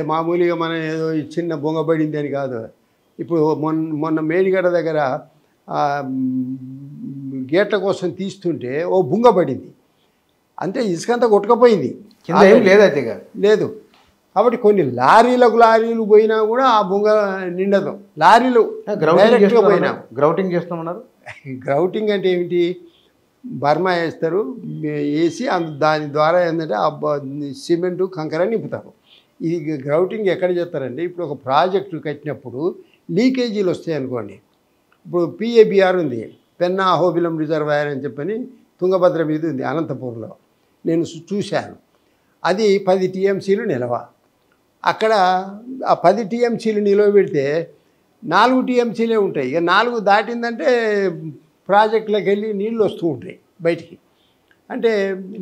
S2: మామూలుగా మనం ఏదో చిన్న బొంగ పడింది అని కాదు. ఇప్పుడు మొన్న మేడిగడ్డ దగ్గర గేట్ల కోసం తీస్తుంటే ఓ బుంగ పడింది, అంటే ఇసుకంతా కొట్టుకపోయింది, లేదు. కాబట్టి కొన్ని లారీలు పోయినా కూడా ఆ బుంగ నిండదు. లారీలు పోయినా
S1: గ్రౌటింగ్ చేస్తామన్నారు.
S2: గ్రౌటింగ్ అంటే ఏమిటి? బర్మా వేస్తారు, వేసి దాని ద్వారా ఏంటంటే సిమెంటు కంకర నింపుతారు. ఈ గ్రౌటింగ్ ఎక్కడ చేస్తారంటే, ఇప్పుడు ఒక ప్రాజెక్టు కట్టినప్పుడు లీకేజీలు వస్తాయి అనుకోండి. ఇప్పుడు పిఏబిఆర్ ఉంది, పెన్నా అహోబిలం రిజర్వాయర్ అని చెప్పని తుంగభద్ర మీద ఉంది అనంతపూర్లో, నేను చూశాను. అది 10 టీఎంసీలు నిలవ. అక్కడ ఆ 10 టీఎంసీలు నిలవ పెడితే 4 టీఎంసీలే ఉంటాయి. ఇక 4 దాటిందంటే ప్రాజెక్టులకు వెళ్ళి నీళ్ళు వస్తూ ఉంటాయి బయటికి, అంటే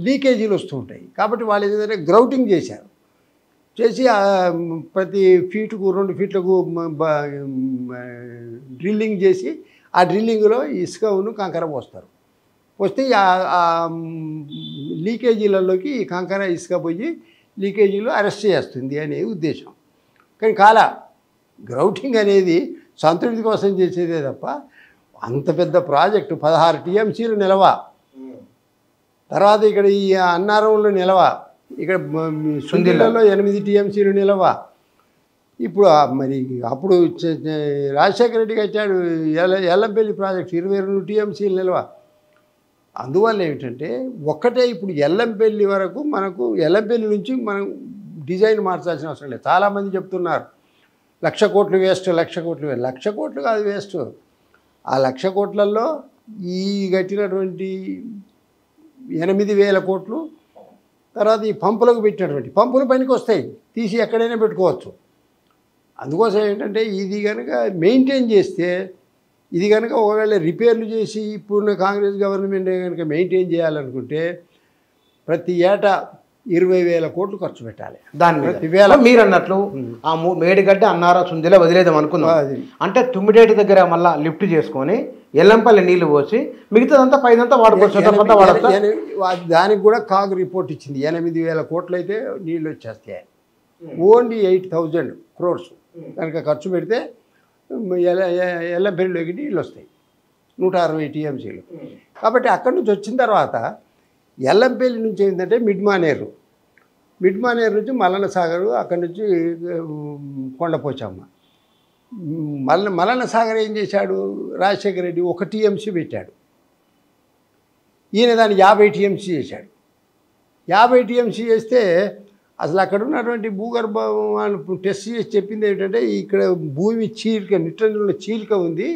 S2: లీకేజీలు వస్తూ ఉంటాయి. కాబట్టి వాళ్ళు ఏదంటే గ్రౌటింగ్ చేసి ప్రతి ఫీటుకు 2 ఫీట్లకు డ్రిల్లింగ్ చేసి, ఆ డ్రిల్లింగ్లో ఇసుకను కంకర పోస్తారు. వస్తే ఆ లీకేజీలలోకి ఈ కంకర ఇసుక పోయి లీకేజీలు అరెస్ట్ చేస్తుంది అనే ఉద్దేశం. కానీ గ్రౌటింగ్ అనేది సంతృప్తి కోసం చేసేదే తప్ప అంత పెద్ద ప్రాజెక్టు 16 టీఎంసీలు నిలవ. తర్వాత ఇక్కడ ఈ అన్నారంలో నిలవ, ఇక్కడ సుందిలలో 8 టీఎంసీలు నిలవ. ఇప్పుడు మరి అప్పుడు రాజశేఖర రెడ్డి కట్టాడు ఎల్లంపల్లి ప్రాజెక్టు 22 టీఎంసీలు నిలవ. అందువల్ల ఏమిటంటే ఒక్కటే, ఇప్పుడు ఎల్లంపల్లి వరకు మనకు ఎల్లంపల్లి నుంచి మనం డిజైన్ మార్చాల్సిన అవసరం లేదు. చాలామంది చెప్తున్నారు 1,00,000 కోట్లు వేస్ట్, 1,00,000 కోట్లు వేస్ట్. 1,00,000 కోట్లు కాదు వేస్ట్. ఆ 1,00,000 కోట్లలో ఈ కట్టినటువంటి 8,000 కోట్లు, తర్వాత ఈ పంపులకు పెట్టినటువంటి పంపులు పనికి వస్తాయి, తీసి ఎక్కడైనా పెట్టుకోవచ్చు. అందుకోసం ఏంటంటే ఇది కనుక మెయింటైన్ చేస్తే, ఇది కనుక ఒకవేళ రిపేర్లు చేసి ఇప్పుడున్న కాంగ్రెస్ గవర్నమెంట్ కనుక మెయింటైన్ చేయాలనుకుంటే ప్రతి ఏటా 20,000 కోట్లు ఖర్చు పెట్టాలి.
S1: దాని మీద మీరు అన్నట్లు ఆ మేడిగడ్డ అన్నారా సుందిలా వదిలేదాం అనుకున్నాం. అంటే తుమ్మిడేటి దగ్గర మళ్ళీ లిఫ్ట్ చేసుకొని ఎల్లంపల్లి నీళ్లు పోసి మిగతాదంతా పైదంతా వాడుకోవచ్చు.
S2: దానికి కూడా కాగ్ రిపోర్ట్ ఇచ్చింది, 8,000 కోట్లు అయితే నీళ్ళు వచ్చేస్తాయి. ఓన్లీ 8,000 crores కనుక ఖర్చు పెడితే ఎల్లంపల్లిలోకి నీళ్ళు వస్తాయి, 160 టీఎంసీలు. కాబట్టి అక్కడి నుంచి వచ్చిన తర్వాత ఎల్లంపల్లి నుంచి ఏంటంటే మిడ్ మానేరు నుంచి మల్లన్న సాగర్, అక్కడి నుంచి కొండపోచమ్మ. మల్లన్న సాగర్ ఏం చేశాడు? రాజశేఖర రెడ్డి 1 టీఎంసీ పెట్టాడు, ఈయన దాన్ని 50 టీఎంసీ చేశాడు. 50 టీఎంసీ చేస్తే అసలు అక్కడ ఉన్నటువంటి భూగర్భం టెస్ట్ చేసి చెప్పింది ఏంటంటే, ఇక్కడ భూమి చీలిక, నిట్టంలో చీలిక ఉంది,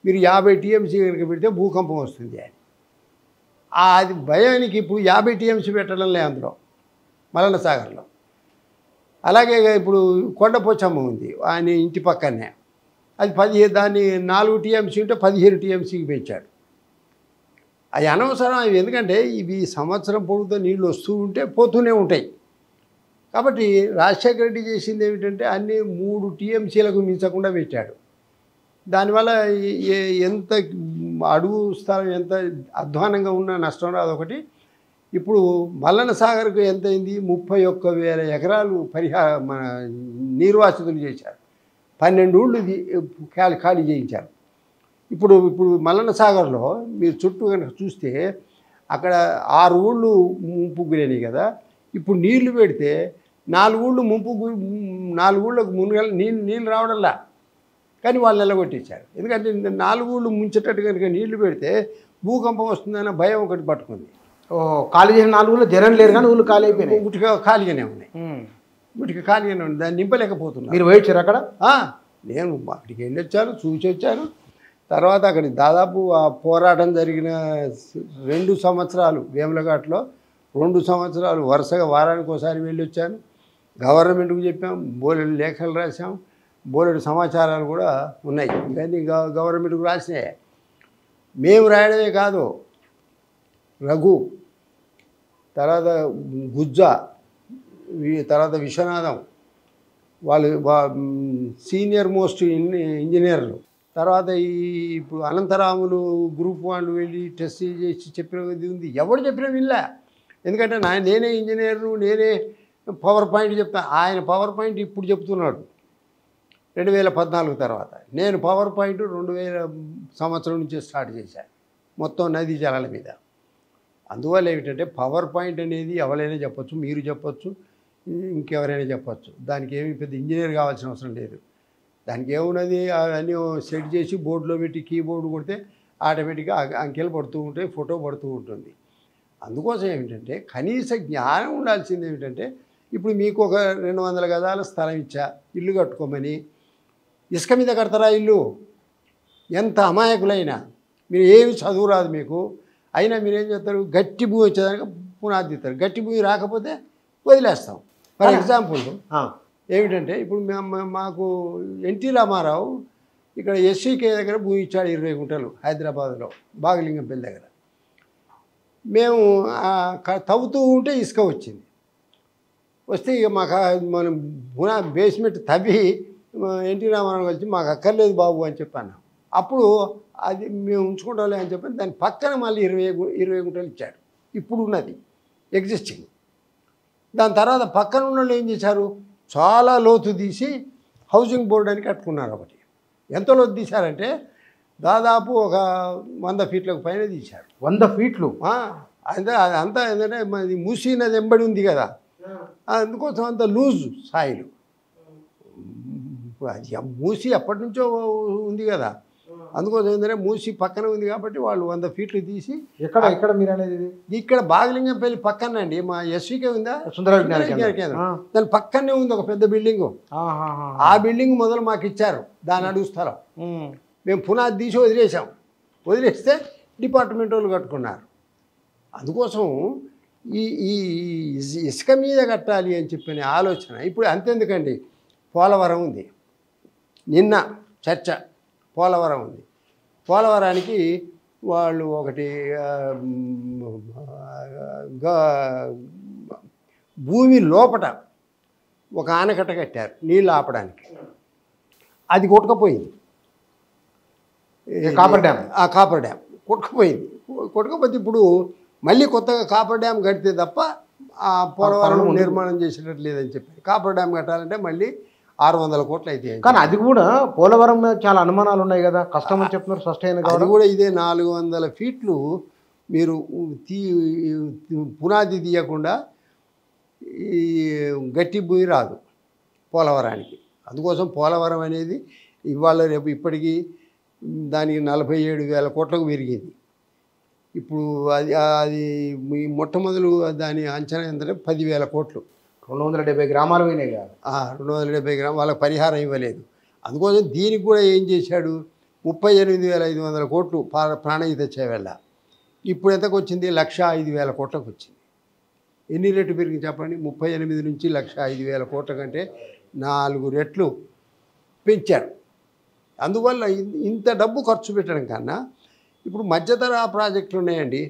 S2: మీరు 50 టీఎంసీ కనుక పెడితే భూకంపం వస్తుంది అని. అది భయానికి ఇప్పుడు 50 టీఎంసీ పెట్టడం లేదు అందులో మల్లన్న సాగర్లో. అలాగే ఇప్పుడు కొండపోచమ్మ ఉంది ఆయన ఇంటి పక్కనే, అది 15, దాన్ని 4 టీఎంసీ ఉంటే 15 టీఎంసీకి పెంచాడు. అవి అనవసరం. అవి ఎందుకంటే ఇవి సంవత్సరం పొడుగుతో నీళ్ళు వస్తూ ఉంటే పోతూనే ఉంటాయి. కాబట్టి రాజశేఖర రెడ్డి చేసింది ఏమిటంటే అన్నీ 3 టీఎంసీలకు మించకుండా పెట్టాడు. దానివల్ల ఎంత అడుగు స్థలం ఎంత అధ్వానంగా ఉన్నా నష్టం రాదు ఒకటి. ఇప్పుడు మల్లన్న సాగర్కు ఎంత అయింది? 31,000 ఎకరాలు మన నిర్వాసితులు చేశారు, 12 ఊళ్ళు ఖాళీ చేయించారు. ఇప్పుడు మల్లన్న సాగర్లో మీరు చుట్టూ కనుక చూస్తే అక్కడ 6 ఊళ్ళు ముంపు గురైనాయి కదా. ఇప్పుడు నీళ్లు పెడితే 4 ఊళ్ళు నాలుగు ఊళ్ళకు మునగల నీళ్ళు రావడంలా, కానీ వాళ్ళు నిలగొట్టేశారు. ఎందుకంటే 4 ఊళ్ళు ముంచేటట్టు కనుక నీళ్లు పెడితే భూకంపం వస్తుందన్న భయం ఒకటి పట్టుకుంది.
S1: ఖాళీ చేసిన 4 ఊళ్ళు జనం లేరు, కానీ ఊళ్ళు ఖాళీ అయిపోయినాయి,
S2: గుటిగా ఖాళీగానే ఉన్నాయి, ఖాళీగానే ఉంది. దాన్ని నింపలేకపోతున్నారు.
S1: మీరు వేయించారు అక్కడ?
S2: నేను అక్కడికి వెళ్ళి వచ్చాను, చూసి వచ్చాను. తర్వాత అక్కడికి దాదాపు ఆ పోరాటం జరిగిన 2 సంవత్సరాలు వేములఘాట్లో 2 సంవత్సరాలు వరుసగా వారానికి ఒకసారి వెళ్ళి వచ్చాను. గవర్నమెంట్కి చెప్పాం, బోలెడు లేఖలు రాసాం. బోలెడు సమాచారాలు కూడా ఉన్నాయి. ఇవన్నీ గవర్నమెంట్కు రాసినాయి. మేము రాయడమే కాదు, రఘు, తర్వాత గుజ్జ, తర్వాత విశ్వనాథం, వాళ్ళు సీనియర్ మోస్ట్ ఇంజనీర్లు, తర్వాత ఇప్పుడు అనంతరాములు గ్రూప్ వాళ్ళు వెళ్ళి టెస్ట్ చేసి చెప్పినది ఉంది. ఎవడు చెప్పినా వినలే. ఎందుకంటే నేనే ఇంజనీర్ను, నేనే పవర్ పాయింట్ చెప్తాను. ఆయన పవర్ పాయింట్ ఇప్పుడు చెప్తున్నాడు 2014 తర్వాత. నేను పవర్ పాయింట్ 2000 సంవత్సరం నుంచే స్టార్ట్ చేశాను, మొత్తం నదీ జలాల మీద. అందువల్ల ఏమిటంటే పవర్ పాయింట్ అనేది ఎవరైనా చెప్పొచ్చు, మీరు చెప్పొచ్చు, ఇంకెవరైనా చెప్పొచ్చు. దానికి ఏమి పెద్ద ఇంజనీర్ కావాల్సిన అవసరం లేదు. దానికి ఏమున్నది, అవన్నీ సెట్ చేసి బోర్డులో పెట్టి కీబోర్డు కొడితే ఆటోమేటిక్గా అంకెలు పడుతూ ఉంటాయి, ఫోటో పడుతూ ఉంటుంది. అందుకోసం ఏమిటంటే కనీస జ్ఞానం ఉండాల్సింది. ఏమిటంటే ఇప్పుడు మీకు ఒక 200 గజాల స్థలం ఇచ్చా, ఇల్లు కట్టుకోమని. ఇసుక మీద కడతారా ఇల్లు? ఎంత అమాయకులైనా, మీరు ఏమి చదువు రాదు మీకు, అయినా మీరేం చేస్తారు, గట్టి భూమి వచ్చేదానికి పునాది తీస్తారు. గట్టి భూమి రాకపోతే వదిలేస్తాం. ఫర్ ఎగ్జాంపుల్ ఏమిటంటే ఇప్పుడు మాకు ఎన్టీ రామారావు ఇక్కడ ఎస్సీకే దగ్గర భూమి ఇచ్చాడు 20 గుంటలు హైదరాబాద్లో బాగలింగంపల్లి దగ్గర. మేము తవ్వుతూ ఉంటే ఇసుక వచ్చింది. వస్తే ఇక మాకు మనం బేస్మెంట్ తవ్వి ఎన్టీ రామారావు కలిసి మాకు అక్కర్లేదు బాబు అని చెప్పాను. అప్పుడు అది మేము ఉంచుకుంటాంలే అని చెప్పి దాని పక్కన మళ్ళీ 20 గుంటలు ఇచ్చాడు. ఇప్పుడు ఉన్నది ఎగ్జిస్టింగ్. దాని తర్వాత పక్కన ఉన్న వాళ్ళు ఏం చేశారు, చాలా లోతు తీసి హౌసింగ్ బోర్డు అని కట్టుకున్నారు. ఒకటి ఎంత లోతు తీశారంటే దాదాపు ఒక 100 ఫీట్లకు పైన తీశారు.
S1: 100 ఫీట్లు?
S2: అంటే అదంతా ఏంటంటే అది మూసీ నది వెంబడి ఉంది కదా, అందుకోసం అంత లూజ్ సాయిలు. అది మూసీ ఎప్పటి నుంచో ఉంది కదా, అందుకోసం ఏంటంటే మూసీ పక్కన ఉంది కాబట్టి వాళ్ళు 100 ఫీట్లు తీసి.
S1: ఎక్కడ మీరు అనేది?
S2: ఇక్కడ బాగలింగంపల్లి పక్కన అండి, మా ఎస్వికే ఉందా సుందర విజ్ఞాన కేంద్రం, దాని పక్కనే ఉంది ఒక పెద్ద బిల్డింగు. ఆ బిల్డింగ్ మొదలు మాకు ఇచ్చారు, దాని అడుగు స్థలం. మేము పునాది తీసి వదిలేస్తే డిపార్ట్మెంట్ వాళ్ళు కట్టుకున్నారు. అందుకోసం ఈ ఇసుక మీద కట్టాలి అని చెప్పిన ఆలోచన ఇప్పుడు అంతెందుకండి. పోలవరం ఉంది, నిన్న చర్చ, పోలవరం ఉంది. పోలవరానికి వాళ్ళు ఒకటి భూమి లోపట ఒక ఆనకట్ట కట్టారు నీళ్ళు ఆపడానికి. అది కొట్టుకపోయింది,
S1: కాపర్ డ్యామ్.
S2: ఆ కాపర్ డ్యామ్ కొట్టుకపోతే ఇప్పుడు మళ్ళీ కొత్తగా కాపర్ డ్యామ్ కడితే తప్ప ఆ పోలవరం నిర్మాణం చేసేటట్టు లేదని చెప్పి కాపర్ డ్యామ్ కట్టాలంటే మళ్ళీ 600 కోట్లు అయితే.
S1: కానీ అది కూడా పోలవరం చాలా అనుమానాలు ఉన్నాయి కదా, కష్టం అని చెప్తున్నారు. సస్టైన్
S2: అది కూడా ఇదే 400 ఫీట్లు మీరు పునాది తీయకుండా ఈ గట్టి భూమి రాదు పోలవరానికి. అందుకోసం పోలవరం అనేది ఇవాళ రేపు ఇప్పటికీ దానికి 47,000 కోట్లకు పెరిగింది. ఇప్పుడు అది మొట్టమొదలు దాని అంచనా ఏంటంటే 10,000 కోట్లు.
S1: 270 గ్రామాలు పోయినాయి కాదు,
S2: 270 గ్రామాలు వాళ్ళకి పరిహారం ఇవ్వలేదు. అందుకోసం దీనికి కూడా ఏం చేశాడు, 38,500 కోట్లు ప్రాణహిత చేవేళ్ళ. ఇప్పుడు ఎంతకు వచ్చింది, 105,000 కోట్లకు వచ్చింది. ఎన్ని రెట్లు పెరిగింది చెప్పండి, 38 నుంచి 105,000 కోట్ల కంటే 4 రెట్లు పెంచారు. అందువల్ల ఇంత డబ్బు ఖర్చు పెట్టడం కన్నా ఇప్పుడు మధ్యతరహా ప్రాజెక్టులు ఉన్నాయండి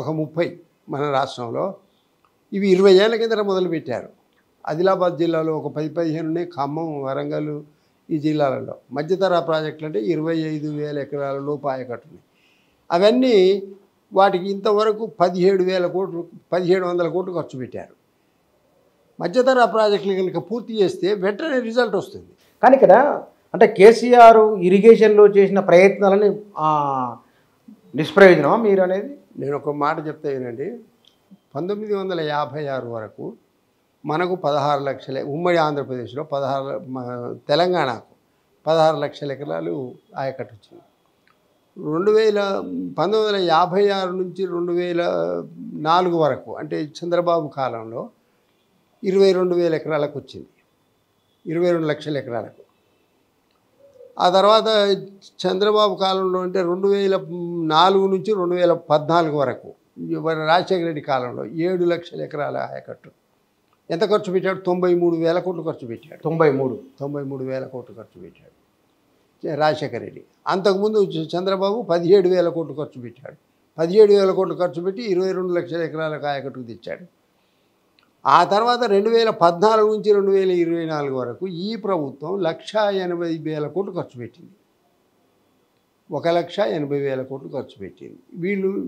S2: ఒక 30 మన రాష్ట్రంలో. ఇవి 20 ఏళ్ల కిందట మొదలుపెట్టారు. ఆదిలాబాద్ జిల్లాలో ఒక 10-15 ఉన్నాయి, ఖమ్మం, వరంగల్ ఈ జిల్లాలలో. మధ్యతరహా ప్రాజెక్టులు అంటే 25,000 ఎకరాల లోపు ఆయకట్టు ఉన్నాయి. అవన్నీ వాటికి ఇంతవరకు 17,000 కోట్లు 1,700 కోట్లు ఖర్చు పెట్టారు. మధ్యతరహా ప్రాజెక్టులు కనుక పూర్తి చేస్తే వెంటనే రిజల్ట్ వస్తుంది.
S1: కానీ ఇక్కడ అంటే కేసీఆర్ ఇరిగేషన్లో చేసిన ప్రయత్నాలని నిష్ప్రయోజనమా మీరు అనేది?
S2: నేను ఒక మాట చెప్తా వినండి. 1956 వరకు మనకు 16 లక్షల, ఉమ్మడి ఆంధ్రప్రదేశ్లో 16, తెలంగాణకు 16 లక్షల ఎకరాలు ఆయకట్టు వచ్చింది. 1956 నుంచి 2004 వరకు అంటే చంద్రబాబు కాలంలో 22,000 ఎకరాలకు వచ్చింది, 22 లక్షల ఎకరాలకు. ఆ తర్వాత చంద్రబాబు కాలంలో అంటే 2004 నుంచి 2014 వరకు రాజశేఖర రెడ్డి కాలంలో 7 లక్షల ఎకరాల ఆయకట్టు. ఎంత ఖర్చు పెట్టాడు? 93,000 కోట్లు ఖర్చు పెట్టాడు.
S1: 93,000
S2: కోట్లు ఖర్చు పెట్టాడు రాజశేఖర రెడ్డి. అంతకుముందు చంద్రబాబు 17,000 కోట్లు ఖర్చు పెట్టాడు. 17,000 కోట్లు ఖర్చు పెట్టి 22 లక్షల ఎకరాల కాయకట్టుకు తెచ్చాడు. ఆ తర్వాత 2014 నుంచి 2024 వరకు ఈ ప్రభుత్వం 1,80,000 కోట్లు ఖర్చు పెట్టింది. 1,80,000 కోట్లు ఖర్చు పెట్టింది.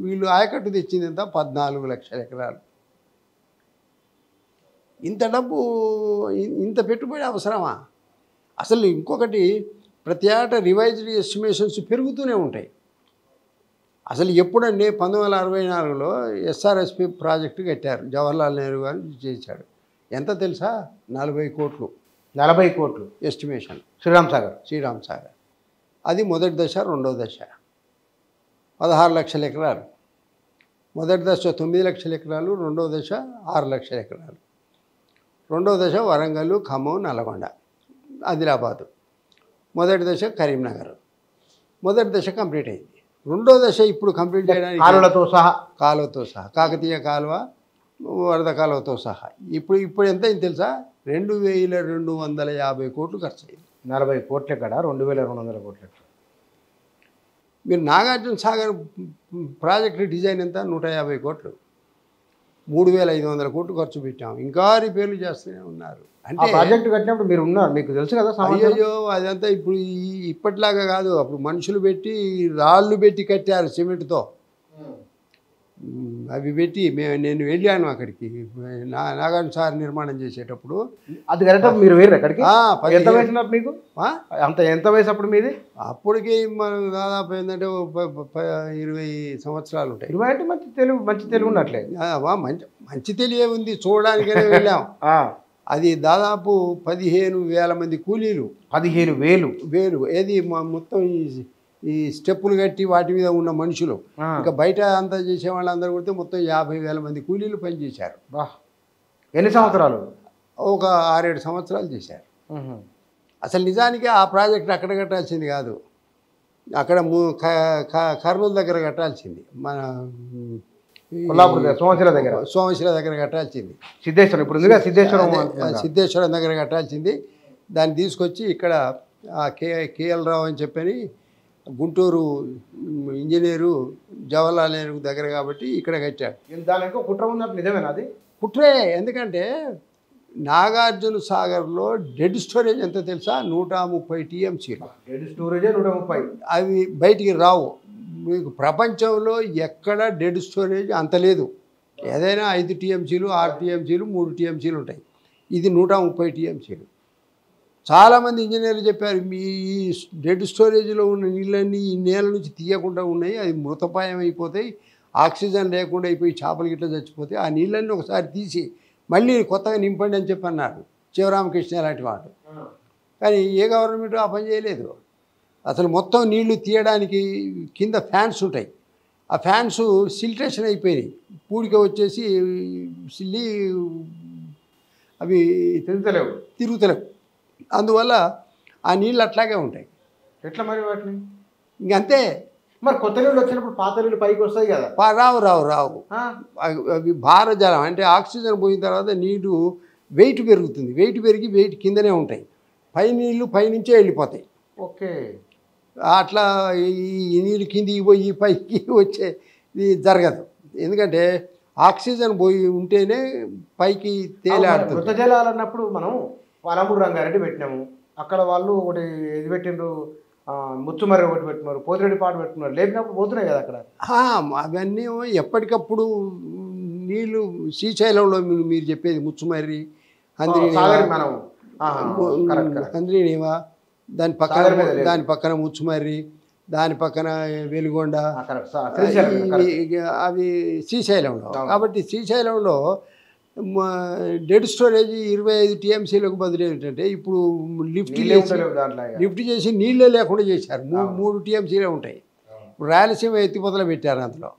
S2: వీళ్ళు ఆయకట్టు తెచ్చింది ఎంత? 14 లక్షల ఎకరాలు. ఇంత డబ్బు, ఇంత పెట్టుబడి అవసరమా? అసలు ఇంకొకటి, ప్రతి ఏటా రివైజ్డ్ ఎస్టిమేషన్స్ పెరుగుతూనే ఉంటాయి. అసలు ఎప్పుడంటే 1964లో ఎస్ఆర్ఎస్పి ప్రాజెక్టు కట్టారు, జవహర్లాల్ నెహ్రూ గారు చేశాడు. ఎంత తెలుసా? 40 కోట్లు.
S1: 40 కోట్లు
S2: ఎస్టిమేషన్.
S1: శ్రీరామ్ సాగర్. అది మొదటి దశ. రెండవ దశ 16 లక్షల ఎకరాలు. మొదటి దశ 9 లక్షల ఎకరాలు, రెండవ దశ 6 లక్షల ఎకరాలు. రెండవ దశ వరంగల్, ఖమ్మం, నల్గొండ, ఆదిలాబాదు. మొదటి దశ కరీంనగర్. మొదటి దశ కంప్లీట్ అయింది. రెండో దశ ఇప్పుడు కంప్లీట్ చేయడానికి కాలువతో సహా కాకతీయ కాలువ, వరద కాలువతో సహా ఇప్పుడు ఎంత అయింది తెలుసా? 2,250 కోట్లు ఖర్చు అయింది. 40 కోట్ల కాడ 2,200 కోట్లు.
S2: మీరు నాగార్జున సాగర్ ప్రాజెక్టు డిజైన్ ఎంత? 150 కోట్లు. 3,500 కోట్లు ఖర్చు పెట్టాం. ఇంకా రిపేర్లు చేస్తూనే ఉన్నారు. అంటే
S1: ప్రాజెక్టు కట్టినప్పుడు మీరు ఉన్నారు, మీకు తెలుసు కదా.
S2: అయ్యో, అదంతా ఇప్పుడు ఇప్పటిలాగా కాదు. అప్పుడు మనుషులు పెట్టి, రాళ్ళు పెట్టి కట్టారు సిమెంట్తో. అవి పెట్టి నేను వెళ్ళాను అక్కడికి నాగార్జున సాగర్ నిర్మాణం చేసేటప్పుడు.
S1: అది కరెక్ట్. మీరు వేరు అక్కడికి? ఎంత వయసు మీకు? ఎంత వయసు అప్పుడు మీది?
S2: అప్పటికి మనం దాదాపు ఏంటంటే 20 సంవత్సరాలు ఉంటాయి.
S1: 20 అంటే మంచి తెలుగు ఉన్నట్లే.
S2: మంచి తెలియ ఉంది, చూడడానికనే వెళ్ళాం. అది దాదాపు 15,000 మంది కూలీలు.
S1: 15,000
S2: ఏది మొత్తం ఈ స్టెప్పులు కట్టి వాటి మీద ఉన్న మనుషులు, ఇంకా బయట అంతా చేసే వాళ్ళందరూ కొడితే మొత్తం 50,000 మంది కూలీలు పనిచేశారు.
S1: ఎన్ని సంవత్సరాలు?
S2: ఒక 6-7 సంవత్సరాలు చేశారు. అసలు నిజానికి ఆ ప్రాజెక్ట్ అక్కడ కట్టాల్సింది కాదు, అక్కడ కర్నూలు దగ్గర కట్టాల్సింది, మన సోమశిల దగ్గర కట్టాల్సింది.
S1: సిద్ధేశ్వరం ఇప్పుడు
S2: సిద్ధేశ్వరం దగ్గర కట్టాల్సింది. దాన్ని తీసుకొచ్చి ఇక్కడ కేఎల్ రావు అని చెప్పని గుంటూరు ఇంజనీరు జవహర్లాల్ నెహ్రూ దగ్గర కాబట్టి ఇక్కడ కట్టాడు.
S1: దానికి కుట్ర ఉన్నట్టు నిజమేనా? అది
S2: కుట్రే. ఎందుకంటే నాగార్జున సాగర్లో డెడ్ స్టోరేజ్ ఎంత తెలుసా? 130 టీఎంసీలు.
S1: డెడ్ స్టోరేజే 130.
S2: అవి బయటికి రావు. మీకు ప్రపంచంలో ఎక్కడ డెడ్ స్టోరేజ్ అంత లేదు. ఏదైనా 5 టీఎంసీలు, 6 టీఎంసీలు, 3 టీఎంసీలు ఉంటాయి. ఇది 130 టీఎంసీలు. చాలామంది ఇంజనీర్లు చెప్పారు, మీ డెడ్ స్టోరేజ్లో ఉన్న నీళ్ళన్నీ ఈ నేల నుంచి తీయకుండా ఉన్నాయి, అది మృతపాయం అయిపోతాయి, ఆక్సిజన్ లేకుండా అయిపోయి చేపలు గిట్ల చచ్చిపోతాయి, ఆ నీళ్ళన్నీ ఒకసారి తీసి మళ్ళీ కొత్తగా నింపండి అని చెప్పి అన్నారు శివరామకృష్ణ లాంటి వాడు. కానీ ఏ గవర్నమెంట్ ఆ పని చేయలేదు. అసలు మొత్తం నీళ్లు తీయడానికి కింద ఫ్యాన్స్ ఉంటాయి, ఆ ఫ్యాన్స్ సిల్ట్రేషన్ అయిపోయినాయి, పూడిక వచ్చేసి సిల్లి అవి తిరుగుతలేవు. అందువల్ల ఆ నీళ్ళు అట్లాగే ఉంటాయి.
S1: ఎట్లా మరి వాటిని?
S2: ఇంకంతే.
S1: మరి కొత్త నీళ్ళు వచ్చినప్పుడు పాత నీళ్ళు పైకి వస్తాయి కదా?
S2: రావు. అవి భారజలం, అంటే ఆక్సిజన్ పోయిన తర్వాత నీరు వెయిట్ పెరుగుతుంది, వెయిట్ పెరిగి వెయిట్ కిందనే ఉంటాయి, పై నీళ్ళు పైనుంచే వెళ్ళిపోతాయి.
S1: ఓకే.
S2: అట్లా ఈ నీళ్ళు కిందికి పోయి పైకి వచ్చేది జరగదు. ఎందుకంటే ఆక్సిజన్ పోయి ఉంటేనే పైకి తేలాడుతుంది.
S1: మృత జలాలు అన్నప్పుడు మనం పాలమూరు రంగారెడ్డి పెట్టినాము, అక్కడ వాళ్ళు ఒకటి ఇది పెట్టిండ్రు, ముచ్చుమర్రి ఒకటి పెట్టినారు, పోతిరెడ్డి పాటు పెట్టుకున్నారు, లేపినప్పుడు పోతున్నాయి కదా అక్కడ.
S2: అవన్నీ ఎప్పటికప్పుడు నీళ్ళు శ్రీశైలంలో మీరు చెప్పేది ముచ్చుమర్రి, హంద్రీనేవా, దాని పక్కన ముచ్చుమర్రి, దాని పక్కన వెలుగొండ, అవి శ్రీశైలంలో. కాబట్టి శ్రీశైలంలో డెడ్ స్టోరేజ్ 25 టీఎంసీలకు బదులు ఏంటంటే ఇప్పుడు లిఫ్ట్ చేసి నీళ్ళే లేకుండా చేశారు. 3 టీఎంసీలే ఉంటాయి. ఇప్పుడు రాయలసీమ ఎత్తిపోతలు పెట్టారు అందులో.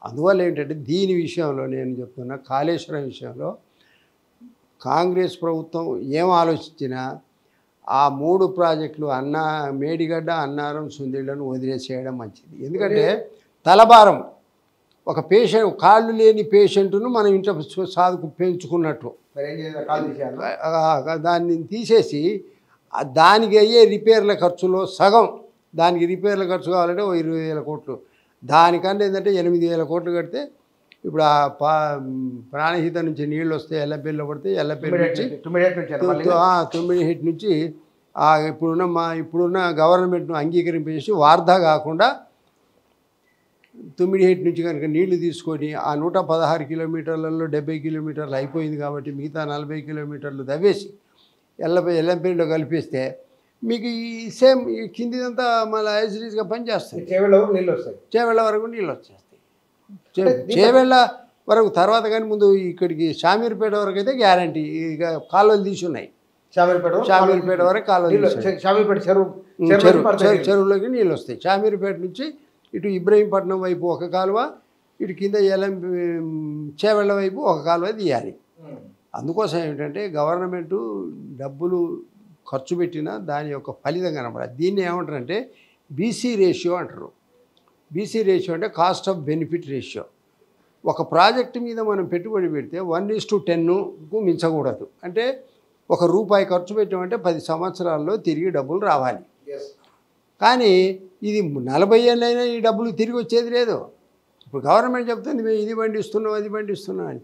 S2: అందువల్ల ఏంటంటే దీని విషయంలో నేను చెప్తున్నా, కాళేశ్వరం విషయంలో కాంగ్రెస్ ప్రభుత్వం ఏం ఆలోచించినా ఆ 3 ప్రాజెక్టులు మేడిగడ్డ, అన్నారం, సుందిళ్లను వదిలేసేయడం మంచిది. ఎందుకంటే తలభారం, ఒక పేషెంట్, కాళ్ళు లేని పేషెంట్ను మనం ఇంట్లో సాదుకు పెంచుకున్నట్లు.
S1: మరి ఏం చేయాలి? కాలు తీసేయాలా?
S2: దాన్ని తీసేసి దానికి అయ్యే రిపేర్ల ఖర్చులో సగం, దానికి రిపేర్ల ఖర్చు కావాలంటే 20,000 కోట్లు, దానికంటే ఏంటంటే 8,000 కోట్లు కడితే ఇప్పుడు ఆ ప్రాణహిత నుంచి నీళ్ళు వస్తే ఎల్లపల్లిలో పడితే ఎల్లపల్లి నుంచి 9 నుంచి ఇప్పుడున్న గవర్నమెంట్ను అంగీకరింపేసి వార్ధా కాకుండా 9 నుంచి కనుక నీళ్లు తీసుకొని ఆ 116 కిలోమీటర్లలో 70 కిలోమీటర్లు అయిపోయింది కాబట్టి మిగతా 40 కిలోమీటర్లు దవ్వేసి ఎల్లంపల్లిలో కలిపిస్తే మీకు ఈ సేమ్ ఈ కిందిదంతా మళ్ళీ యాజిటీస్గా పనిచేస్తాయి. చేవెళ్ళ వరకు నీళ్ళు వచ్చేస్తాయి. చేవెళ్ళ వరకు తర్వాత కానీ ముందు ఇక్కడికి షామీర్పేట వరకు అయితే గ్యారంటీ ఇక కాలువలు తీసి ఉన్నాయి. షామీర్పేట వరకు కాలువలు చెరువులోకి నీళ్ళు వస్తాయి. షామీర్పేట నుంచి ఇటు ఇబ్రహీంపట్నం వైపు ఒక కాలువ, ఇటు కింద చేవెళ్ళ వైపు ఒక కాలువ తీయాలి. అందుకోసం ఏమిటంటే గవర్నమెంటు డబ్బులు ఖర్చు పెట్టినా దాని యొక్క ఫలితం కనపడాలి. దీన్ని ఏమంటారంటే బీసీ రేషియో అంటారు. బీసీ రేషియో అంటే కాస్ట్ ఆఫ్ బెనిఫిట్ రేషియో. ఒక ప్రాజెక్టు మీద మనం పెట్టుబడి పెడితే 1:10కు మించకూడదు. అంటే ₹1 ఖర్చు పెట్టామంటే 10 సంవత్సరాల్లో తిరిగి డబ్బులు రావాలి. కానీ ఇది 40 ఏళ్ళైనా ఈ డబ్బులు తిరిగి వచ్చేది లేదు. ఇప్పుడు గవర్నమెంట్ చెప్తుంది మేము ఇది పండిస్తున్నాం అది పండిస్తున్నాం అని,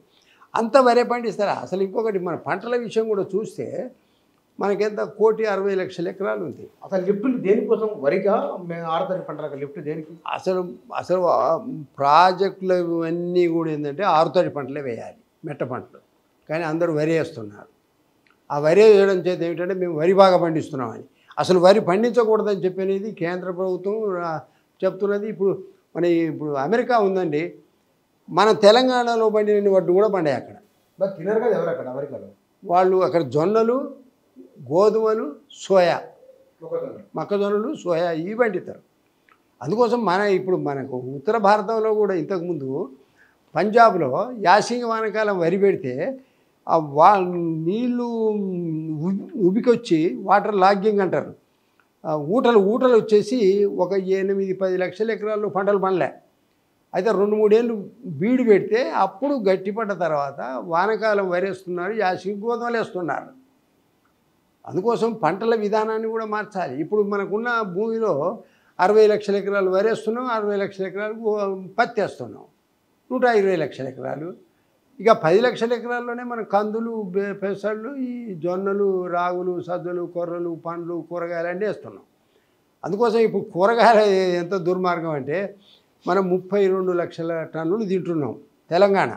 S2: అంత వరే పండిస్తారా? అసలు ఇంకొకటి మన పంటల విషయం కూడా చూస్తే మనకెంత 1,60,00,000 ఎకరాలు ఉంది.
S1: అసలు లిఫ్ట్లు దేనికోసం? వరిగా ఆరుతడి పంటలకు లిఫ్ట్ దేనికి?
S2: అసలు ప్రాజెక్టులు అన్నీ కూడా ఏంటంటే ఆరుతడి పంటలే వేయాలి, మెట్ట పంటలు. కానీ అందరూ వరి వేస్తున్నారు. ఆ వరి వేయడం చేత ఏమిటంటే మేము వరి బాగా పండిస్తున్నామని. అసలు వరి పండించకూడదని చెప్పనేది కేంద్ర ప్రభుత్వం చెప్తున్నది. ఇప్పుడు అమెరికా ఉందండి, మన తెలంగాణలో పండిన వడ్డు కూడా పండాయి అక్కడ.
S1: తినరు కదా ఎవరు అక్కడ అమెరికాలో?
S2: వాళ్ళు అక్కడ జొన్నలు, గోధుమలు, సోయా, మొక్కజొన్నలు, సోయా ఇవి పండిస్తారు. అందుకోసం ఇప్పుడు మనకు ఉత్తర భారతంలో కూడా ఇంతకుముందు పంజాబ్లో యాసింగి వానకాలం వరి పెడితే నీళ్ళు ఉబికొచ్చి వాటర్ లాగింగ్ అంటారు, ఊటలు వచ్చేసి ఒక 8-10 లక్షల ఎకరాల్లో పంటలు పండలే. అయితే 2-3 ఏళ్ళు బీడు పెడితే అప్పుడు గట్టిపడ్డ తర్వాత వానకాలం వరేస్తున్నారు, యాసింగి గోధుమలు వేస్తున్నారు. అందుకోసం పంటల విధానాన్ని కూడా మార్చాలి. ఇప్పుడు మనకున్న భూమిలో 60 లక్షల ఎకరాలు వరేస్తున్నాం, 60 లక్షల ఎకరాలు పత్తి వేస్తున్నాం, 120 లక్షల ఎకరాలు. ఇక 10 లక్షల ఎకరాల్లోనే మనం కందులు, పెసళ్ళు, ఈ జొన్నలు, రాగులు, సజ్జలు, కొర్రలు, పండ్లు, కూరగాయలు అన్నీ వేస్తున్నాం. అందుకోసం ఇప్పుడు కూరగాయలు ఎంత దుర్మార్గం అంటే మనం 32 లక్షల టన్నులు తింటున్నాం. తెలంగాణ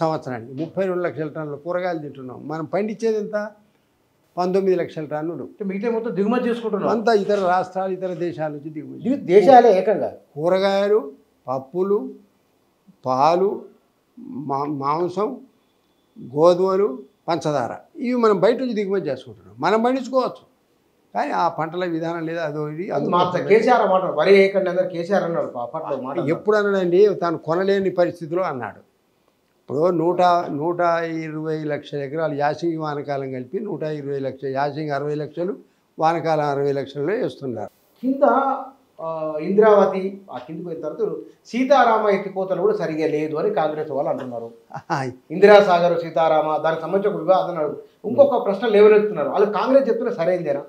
S2: సంవత్సరానికి 32 లక్షల టన్నులు కూరగాయలు తింటున్నాం. మనం పండించేది ఎంత? 19 లక్షల టన్నులు.
S1: మిగతా మొత్తం దిగుమతి చేసుకుంటున్నాం.
S2: అంతా ఇతర రాష్ట్రాలు, ఇతర దేశాల నుంచి దిగుమతి.
S1: దేశాలే ఏకంగా
S2: కూరగాయలు, పప్పులు, పాలు, మాంసం, గోధుమలు, పంచదార ఇవి మనం బయట నుంచి దిగుమతి చేసుకుంటున్నాం. మనం పండించుకోవచ్చు, కానీ ఆ పంటల విధానం లేదా అదో ఇది.
S1: కేసీఆర్ మాట వరి ఏకండి అందరూ కేసీఆర్ అన్నాడు.
S2: ఎప్పుడు అన్నాడండి? తాను కొనలేని పరిస్థితిలో అన్నాడు. ఇప్పుడు 120 లక్షల ఎకరాలు యాసింగి వానకాలం కలిపి 120 లక్షలు, యాసింగి 60 లక్షలు, వానకాలం 60 లక్షల్లో వేస్తున్నారు.
S1: కింద ఇంద్రావతి ఆ కిందకి పోయిన తర్వాత సీతారామ ఎత్తిపోతలు కూడా సరిగా లేదు అని కాంగ్రెస్ వాళ్ళు అంటున్నారు. ఇందిరాసాగర్, సీతారామ దానికి సంబంధించి ఒక వివాదం. ఇంకొక ప్రశ్న లేవనెత్తున్నారు వాళ్ళు. కాంగ్రెస్ చెప్తున్నా సరైందేనా?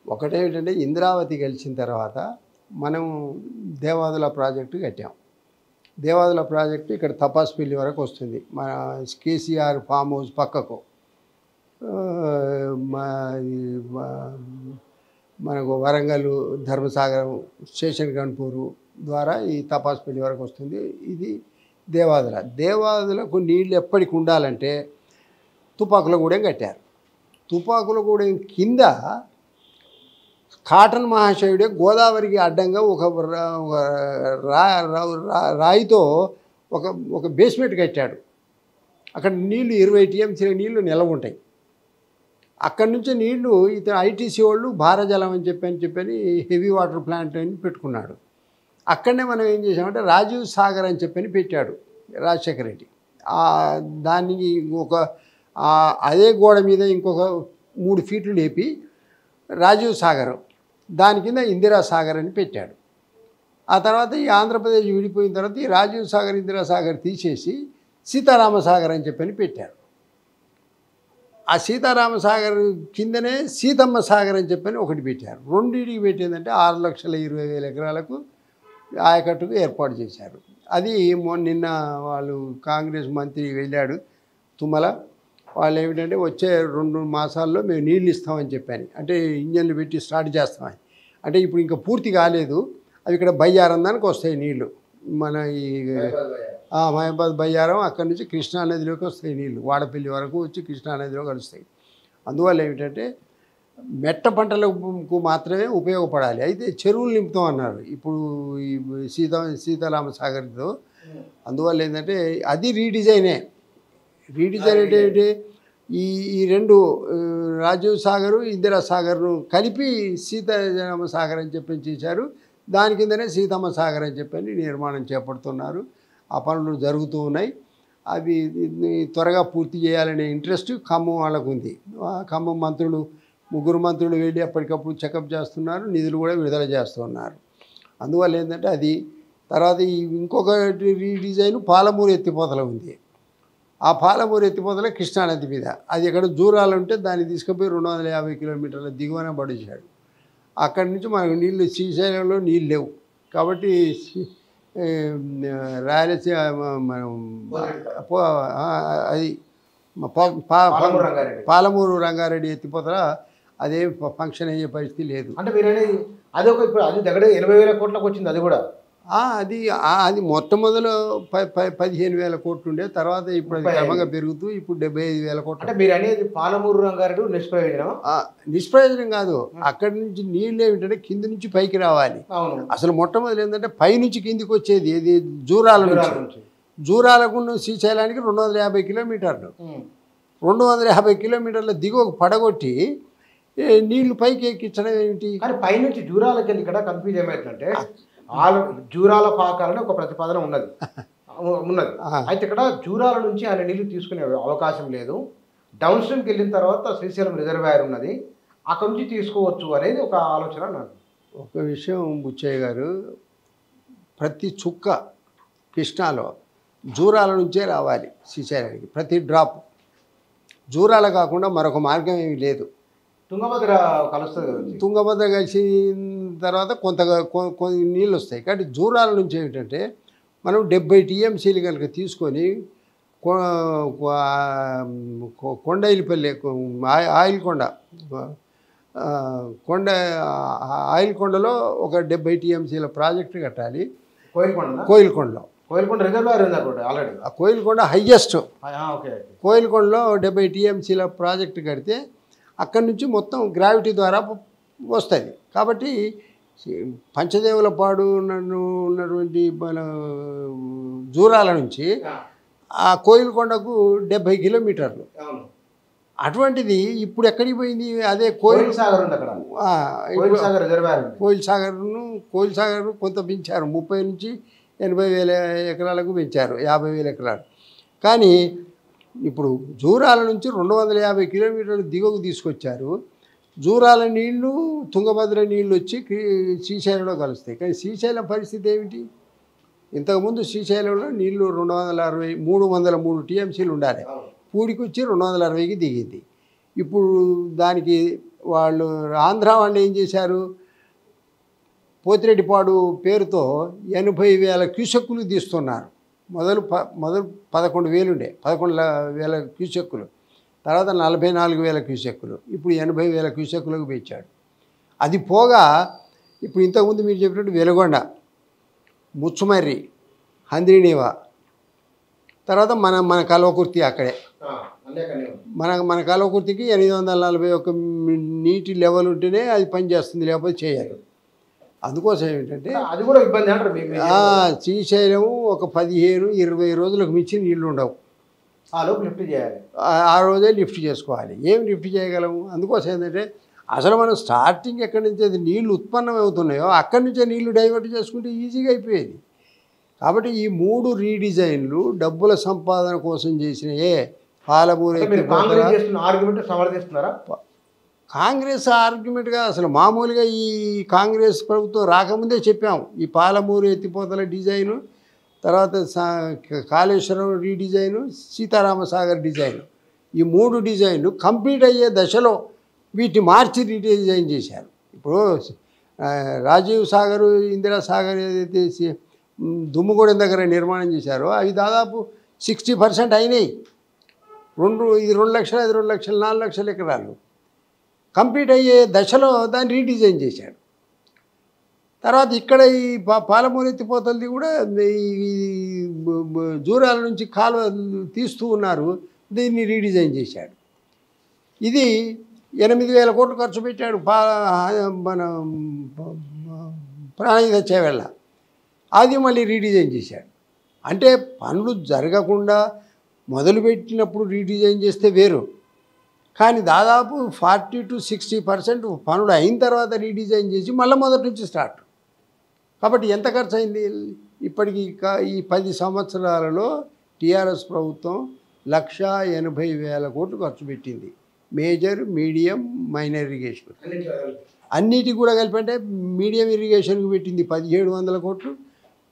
S2: ఒకటేమిటంటే ఇంద్రావతి గెలిచిన తర్వాత మనం దేవాదుల ప్రాజెక్టు కట్టాం. దేవాదుల ప్రాజెక్టు ఇక్కడ తపాస్పల్లి వరకు వస్తుంది. మన కేసీఆర్ ఫామ్ హౌస్ పక్కకు మనకు వరంగల్, ధర్మసాగరం, స్టేషన్ గన్పూరు ద్వారా ఈ తపాస్పల్లి వరకు వస్తుంది. ఇది దేవాదుల. దేవాదులకు నీళ్ళు ఎప్పటికి ఉండాలంటే తుపాకులగూడెం కట్టారు. తుపాకులగూడెం కింద కాటన్ మహాశయుడే గోదావరికి అడ్డంగా ఒక రాయితో ఒక బేస్మెంట్ కట్టాడు. అక్కడ నీళ్లు 20 టీఎంసీ నీళ్లు నిలవ ఉంటాయి. అక్కడి నుంచి నీళ్లు ఇతను ఐటీసీ వాళ్ళు భారజలం అని చెప్పని హెవీ వాటర్ ప్లాంట్ అని పెట్టుకున్నాడు. అక్కడనే మనం ఏం చేసామంటే రాజీవ్ సాగర్ అని చెప్పని పెట్టాడు రాజశేఖర రెడ్డి. దానికి అదే గోడ మీద ఇంకొక 3 ఫీట్లు లేపి రాజీవ్ సాగర్, దాని కింద ఇందిరా సాగర్ అని పెట్టాడు. ఆ తర్వాత ఈ ఆంధ్రప్రదేశ్ విడిపోయిన తర్వాత ఈ రాజీవ్ సాగర్, ఇందిరా సాగర్ తీసేసి సీతారామ సాగర్ అని చెప్పని పెట్టారు. ఆ సీతారామ సాగర్ కిందనే సీతమ్మ సాగర్ అని చెప్పని ఒకటి పెట్టారు. రెండింటికి పెట్టిందంటే 6,20,000 ఎకరాలకు ఆయకట్టుకు ఏర్పాటు చేశారు. అది నిన్న వాళ్ళు కాంగ్రెస్ మంత్రి వెళ్ళాడు తుమ్మల. వాళ్ళు ఏమిటంటే వచ్చే 2 మాసాల్లో మేము నీళ్ళు ఇస్తామని చెప్పాను. అంటే ఇంజన్లు పెట్టి స్టార్ట్ చేస్తామని. అంటే ఇప్పుడు ఇంకా పూర్తి కాలేదు. అవి ఇక్కడ బయ్యారం దానికి వస్తాయి నీళ్ళు. మన ఈ మహబాద్ బయ్యారం అక్కడి నుంచి కృష్ణానదిలోకి వస్తాయి నీళ్ళు. వాడపల్లి వరకు వచ్చి కృష్ణానదిలో కలుస్తాయి. అందువల్ల ఏమిటంటే మెట్ట పంటలకు మాత్రమే ఉపయోగపడాలి. అయితే చెరువులు నింపుతాం అన్నారు ఇప్పుడు ఈ సీతారామ సాగర్తో. అందువల్ల ఏంటంటే అది రీడిజైన్ అంటే ఏంటి, ఈ 2 రాజీవ్ సాగరు ఇందిరా సాగర్ను కలిపి సీతారామ సాగర్ అని చెప్పి చేశారు. దాని కిందనే సీతమ్మ సాగర్ అని చెప్పని నిర్మాణం చేపడుతున్నారు. ఆ పనులు జరుగుతూ ఉన్నాయి. అవి త్వరగా పూర్తి చేయాలనే ఇంట్రెస్ట్ ఖమ్మం వాళ్ళకు ఉంది. ఖమ్మం మంత్రులు 3 మంత్రులు వెళ్ళి అప్పటికప్పుడు చెకప్ చేస్తున్నారు. నిధులు కూడా విడుదల చేస్తున్నారు. అందువల్ల ఏంటంటే అది తర్వాత ఇంకొక రీడిజైన్ పాలమూరు ఎత్తిపోతల ఉంది. ఆ పాలమూరు ఎత్తిపోతల కృష్ణానది మీద అది ఎక్కడ జూరాలు ఉంటే దాన్ని తీసుకుపోయి 250 కిలోమీటర్ల దిగువన పడేశాడు. అక్కడి నుంచి మనకు నీళ్ళు శ్రీశైలంలో నీళ్ళు లేవు కాబట్టి రాయలసీమ మనం అది పాలమూరు రంగారెడ్డి ఎత్తిపోతల అదే ఫంక్షన్ అయ్యే పరిస్థితి లేదు.
S1: అంటే మీరు అనేది అది ఒక ఇప్పుడు అది దగ్గర 80,000 కోట్లకు వచ్చింది. అది కూడా
S2: అది మొట్టమొదలు 15,000 కోట్లు ఉండే. తర్వాత ఇప్పుడు అది క్రమంగా పెరుగుతూ ఇప్పుడు 75,000 కోట్లు.
S1: అంటే మీరు అనేది పాలమూరు రంగారెడ్డి
S2: నిష్ప్రయోజనం కాదు. అక్కడి నుంచి నీళ్ళు ఏమిటంటే కింది నుంచి పైకి రావాలి. అసలు మొట్టమొదలు ఏంటంటే పై నుంచి కిందికి వచ్చేది ఇది జూరాల నుంచి. జూరాలకుండా శ్రీశైలానికి 250 కిలోమీటర్లు. 250 కిలోమీటర్ల దిగువ పడగొట్టి నీళ్లు పైకి ఎక్కించడం ఏమిటి?
S1: కానీ పైనుంచి జూరాలకి వెళ్ళి ఇక్కడ కన్ఫ్యూజ్ ఏమైందంటే జూరాల పాకాలని ఒక ప్రతిపాదన ఉన్నది. అయితే ఇక్కడ జూరాల నుంచి ఆయన నీళ్లు తీసుకునే అవకాశం లేదు. డౌన్ స్ట్రీమ్కి వెళ్ళిన తర్వాత శ్రీశైలం రిజర్వాయర్ ఉన్నది, అక్కడ నుంచి తీసుకోవచ్చు అనేది ఒక ఆలోచన నాకు.
S2: ఒక విషయం బుచ్చయ్య గారు, ప్రతి చుక్క కృష్ణాలో జూరాల నుంచే రావాలి శ్రీశైలానికి. ప్రతి డ్రాప్ జూరాల కాకుండా మరొక మార్గం ఏమీ లేదు.
S1: తుంగభద్ర కలుస్తుంది.
S2: తుంగభద్ర కలిసిన తర్వాత కొన్ని నీళ్ళు వస్తాయి. కాబట్టి జూరాల నుంచి ఏమిటంటే మనం 70 టీఎంసీలు కనుక తీసుకొని కొండైలిపల్లి ఆయిల్ కొండలో ఒక 70 టీఎంసీల ప్రాజెక్టు కట్టాలి. కోయిల్కొండ
S1: రిజర్వాయర్ ఉంది ఆల్రెడీ.
S2: కోయిల్కొండ హైయెస్ట్. కోయిల్కొండలో 70 టీఎంసీల ప్రాజెక్టు కడితే అక్కడి నుంచి మొత్తం గ్రావిటీ ద్వారా వస్తుంది. కాబట్టి పంచదేవులపాడు ఉన్నటువంటి మన జూరాల నుంచి ఆ కోయిల్కొండకు 70 కిలోమీటర్లు. అటువంటిది ఇప్పుడు ఎక్కడికి పోయింది? అదే కోయిల్ సాగర్ను కొంత పెంచారు. 30 నుంచి 80,000 ఎకరాలకు పెంచారు, 50,000 ఎకరాలు. కానీ ఇప్పుడు జూరాల నుంచి 250 కిలోమీటర్లు దిగువకు తీసుకొచ్చారు. జూరాల నీళ్లు తుంగభద్ర నీళ్ళు వచ్చి శ్రీశైలంలో కలుస్తాయి. కానీ శ్రీశైలం పరిస్థితి ఏమిటి? ఇంతకుముందు శ్రీశైలంలో నీళ్లు 303 టీఎంసీలు ఉండాలి. పూడికి వచ్చి 260కి దిగింది. ఇప్పుడు దానికి వాళ్ళు ఆంధ్ర వాళ్ళు ఏం చేశారు, పోతిరెడ్డిపాడు పేరుతో 80,000 క్యూసెక్కులు తీస్తున్నారు. మొదలు 11,000 ఉండే, 11,000 క్యూసెక్కులు, తర్వాత 44,000 క్యూసెక్కులు, ఇప్పుడు 80,000 క్యూసెక్కులకు పెంచాడు. అది పోగా ఇప్పుడు ఇంతకుముందు మీరు చెప్పినట్టు వెలుగొండ, ముచ్చుమర్రి, హంద్రీనీవా, తర్వాత మన కల్వకుర్తి అక్కడే. మన కల్వకుర్తికి 841 నీటి లెవెల్ ఉంటేనే అది పనిచేస్తుంది, లేకపోతే చేయాలి. అందుకోసం ఏమిటంటే
S1: అది కూడా ఇబ్బంది అంటారు.
S2: శ్రీశైలం ఒక 15-20 రోజులకు మించి నీళ్లు ఉండవు.
S1: లిఫ్ట్ చేయాలి,
S2: ఆ రోజే లిఫ్ట్ చేసుకోవాలి. ఏం లిఫ్ట్ చేయగలము? అందుకోసం ఏంటంటే అసలు మనం స్టార్టింగ్ ఎక్కడి నుంచి అది నీళ్లు ఉత్పన్నం అవుతున్నాయో అక్కడి నుంచే నీళ్లు డైవర్ట్ చేసుకుంటే ఈజీగా అయిపోయేది. కాబట్టి ఈ 3 రీడిజైన్లు డబ్బుల సంపాదన కోసం చేసినయే. పాలమూరు కాంగ్రెస్ ఆర్గ్యుమెంట్గా అసలు మామూలుగా ఈ కాంగ్రెస్ ప్రభుత్వం రాకముందే చెప్పాం, ఈ పాలమూరు ఎత్తిపోతల డిజైను, తర్వాత కాళేశ్వరం రీడిజైను, సీతారామ సాగర్ డిజైను, ఈ 3 డిజైన్లు కంప్లీట్ అయ్యే దశలో వీటిని మార్చి రీడిజైన్ చేశారు. ఇప్పుడు రాజీవ్ సాగర్, ఇందిరా సాగర్ ఏదైతే దుమ్ముగూడెం దగ్గర నిర్మాణం చేశారో అవి దాదాపు 60% అయినాయి. ఇది 2 లక్షలు, అది 2 లక్షలు, 4 లక్షల ఎకరాలు కంప్లీట్ అయ్యే దశలో దాన్ని రీడిజైన్ చేశాడు. తర్వాత ఇక్కడ ఈ పాలమూరు ఎత్తిపోతలది కూడా ఈ జూరాల నుంచి కాలువ తీస్తూ ఉన్నారు, దీన్ని రీడిజైన్ చేశాడు. ఇది 8,000 కోట్లు ఖర్చు పెట్టాడు మన ప్రాణహిత చేవెళ్ళ, అది మళ్ళీ రీడిజైన్ చేశాడు. అంటే పనులు జరగకుండా మొదలుపెట్టినప్పుడు రీడిజైన్ చేస్తే వేరు, కానీ దాదాపు 40 to 60% పనులు అయిన తర్వాత రీడిజైన్ చేసి మళ్ళీ మొదటి నుంచి స్టార్ట్. కాబట్టి ఎంత ఖర్చు అయింది ఇప్పటికి? ఈ 10 సంవత్సరాలలో టీఆర్ఎస్ ప్రభుత్వం 1,80,000 కోట్లు ఖర్చు పెట్టింది. మేజర్, మీడియం, మైనర్ ఇరిగేషన్ అన్నిటికి కూడా కలిపి. అంటే మీడియం ఇరిగేషన్కి పెట్టింది 1,700 కోట్లు,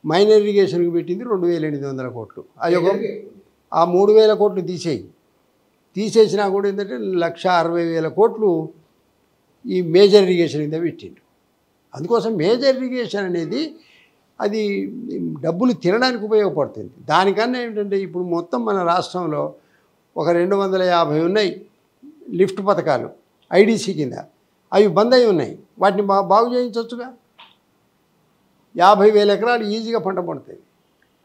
S2: మైనర్ ఇరిగేషన్కి పెట్టింది 2,800 కోట్లు. అది ఒక ఆ 3,000 కోట్లు తీసేసినా కూడా ఏంటంటే 1,60,000 కోట్లు ఈ మేజర్ ఇరిగేషన్ కింద పెట్టిండు. అందుకోసం మేజర్ ఇరిగేషన్ అనేది అది డబ్బులు తినడానికి ఉపయోగపడుతుంది. దానికన్నా ఏంటంటే ఇప్పుడు మొత్తం మన రాష్ట్రంలో ఒక 250 ఉన్నాయి లిఫ్ట్ పథకాలు ఐడిసి కింద, అవి బంద్ అయి ఉన్నాయి. వాటిని బాగు చేయించవచ్చుగా. 50,000 ఎకరాలు ఈజీగా పంట పడుతుంది.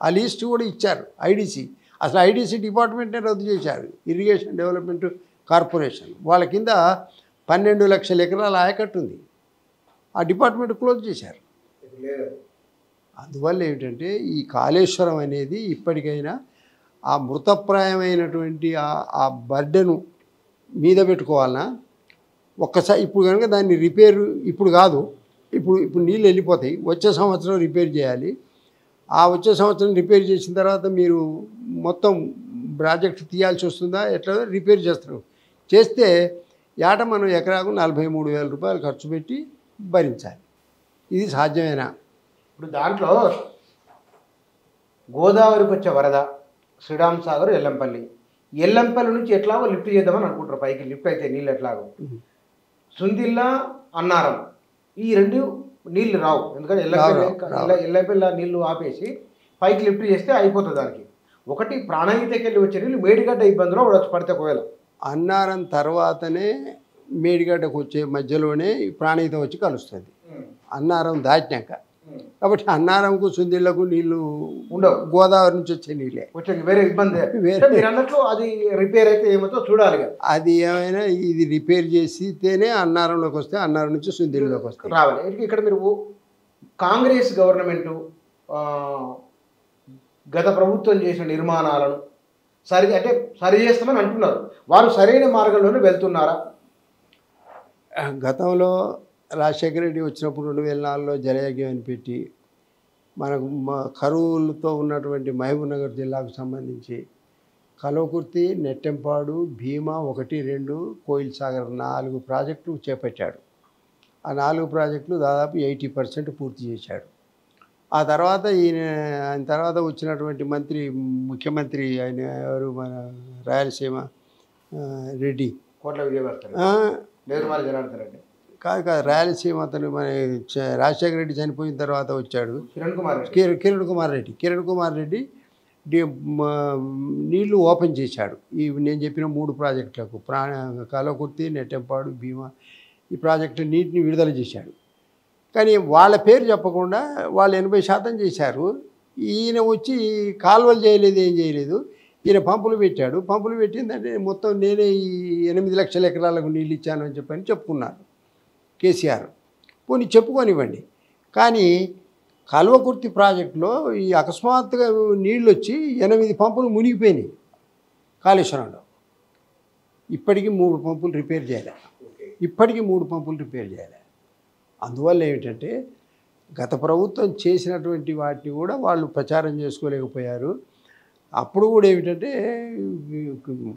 S2: ఆ లిస్ట్ కూడా ఇచ్చారు ఐడిసి. అసలు ఐడిసి డిపార్ట్మెంట్నే రద్దు చేశారు. ఇరిగేషన్ డెవలప్మెంట్ కార్పొరేషన్ వాళ్ళ కింద 12 లక్షల ఎకరాల ఆయకట్టు ఉంది, ఆ డిపార్ట్మెంట్ క్లోజ్ చేశారు. అందువల్ల ఏమిటంటే ఈ కాళేశ్వరం అనేది ఇప్పటికైనా ఆ మృతప్రాయమైనటువంటి ఆ బర్డెను మీద పెట్టుకోవాలన్నా ఒక్కసారి. ఇప్పుడు కనుక దాన్ని రిపేరు ఇప్పుడు కాదు, ఇప్పుడు నీళ్ళు వెళ్ళిపోతాయి, వచ్చే సంవత్సరం రిపేర్ చేయాలి. ఆ వచ్చే సంవత్సరం రిపేర్ చేసిన తర్వాత మీరు మొత్తం ప్రాజెక్ట్ తీయాల్సి వస్తుందా, ఎట్లా రిపేర్ చేస్తే ఏట మనం ఎకరాకు 43,000 రూపాయలు ఖర్చు పెట్టి భరించాలి. ఇది సాధ్యమేనా?
S1: ఇప్పుడు దాంట్లో గోదావరికి వచ్చే వరద, శ్రీరామ్ సాగర్, ఎల్లంపల్లి నుంచి ఎట్లాగో లిఫ్ట్ చేద్దామని అనుకుంటారు. పైకి లిఫ్ట్ అయితే నీళ్ళు ఎట్లాగో సుందిల్లా, అన్నారం ఈ 2 నీళ్ళు రావు. ఎందుకంటే ఎల్లంపల్లి నీళ్లు ఆపేసి పైకి లిఫ్ట్ చేస్తే అయిపోతుంది. దానికి ఒకటి ప్రాణహితకి వెళ్ళి వచ్చే నీళ్ళు మేడిగడ్డ ఇబ్బందిలో పడితే ఒకవేళ
S2: అన్నారం తర్వాతనే మేడిగడ్డకు వచ్చే మధ్యలోనే ప్రాణహిత వచ్చి కలుస్తుంది, అన్నారం దాటినాక. కాబట్టి అన్నారంకు సుందిళ్లకు నీళ్లు ఉండవు, గోదావరి నుంచి వచ్చే నీళ్ళే
S1: వచ్చే. వేరే ఇబ్బంది మీరు అన్నట్లు అది రిపేర్ అయితే ఏమవుతుందో చూడాలి.
S2: అది ఏమైనా ఇది రిపేర్ చేస్తేనే అన్నారంలోకి వస్తే, అన్నారం నుంచి సుందిళ్ళలోకి వస్తే
S1: రావాలి. ఇక్కడ మీరు కాంగ్రెస్ గవర్నమెంటు గత ప్రభుత్వం చేసిన నిర్మాణాలను సరి చేస్తామని అంటున్నారు. వారు సరైన మార్గంలోనే వెళ్తున్నారా?
S2: గతంలో రాజశేఖర రెడ్డి వచ్చినప్పుడు 2004లో జలయజ్ఞం అని పెట్టి మనకు కరువులతో ఉన్నటువంటి మహబూబ్నగర్ జిల్లాకు సంబంధించి కల్వకుర్తి, నెట్టెంపాడు, భీమా 1, 2, కోయిల్ సాగర్ 4 ప్రాజెక్టులు చేపట్టాడు. ఆ 4 ప్రాజెక్టులు దాదాపు 80% పూర్తి చేశాడు. ఆ తర్వాత ఆయన తర్వాత వచ్చినటువంటి ముఖ్యమంత్రి ఆయన ఎవరు, మన రాయలసీమ రెడ్డి,
S1: కోట్ల విజయవర్ధన్
S2: కాదు రాయలసీమ అతను మన రాజశేఖర రెడ్డి చనిపోయిన తర్వాత వచ్చాడు కిరణ్ కుమార్ రెడ్డి నీళ్లు ఓపెన్ చేశాడు. ఈ నేను చెప్పిన 3 ప్రాజెక్టులకు కల్వకుర్తి, నెట్టెంపాడు, భీమా ఈ ప్రాజెక్టు నీటిని విడుదల చేశాడు. కానీ వాళ్ళ పేరు చెప్పకుండా వాళ్ళు 80% చేశారు. ఈయన వచ్చి కాలువలు చేయలేదు, ఏం చేయలేదు. ఈయన పంపులు పెట్టాడు. పంపులు పెట్టిందంటే మొత్తం నేనే ఈ 8 లక్షల ఎకరాలకు నీళ్ళు ఇచ్చాను అని చెప్పుకున్నారు కేసీఆర్. పోనీ చెప్పుకొనివ్వండి. కానీ కల్వకుర్తి ప్రాజెక్టులో ఈ అకస్మాత్తుగా నీళ్ళు వచ్చి 8 పంపులు మునిగిపోయినాయి కాళేశ్వరంలో. ఇప్పటికీ 3 పంపులు రిపేర్ చేయాలి. అందువల్ల ఏమిటంటే గత ప్రభుత్వం చేసినటువంటి వాటిని కూడా వాళ్ళు ప్రచారం చేసుకోలేకపోయారు. అప్పుడు కూడా ఏమిటంటే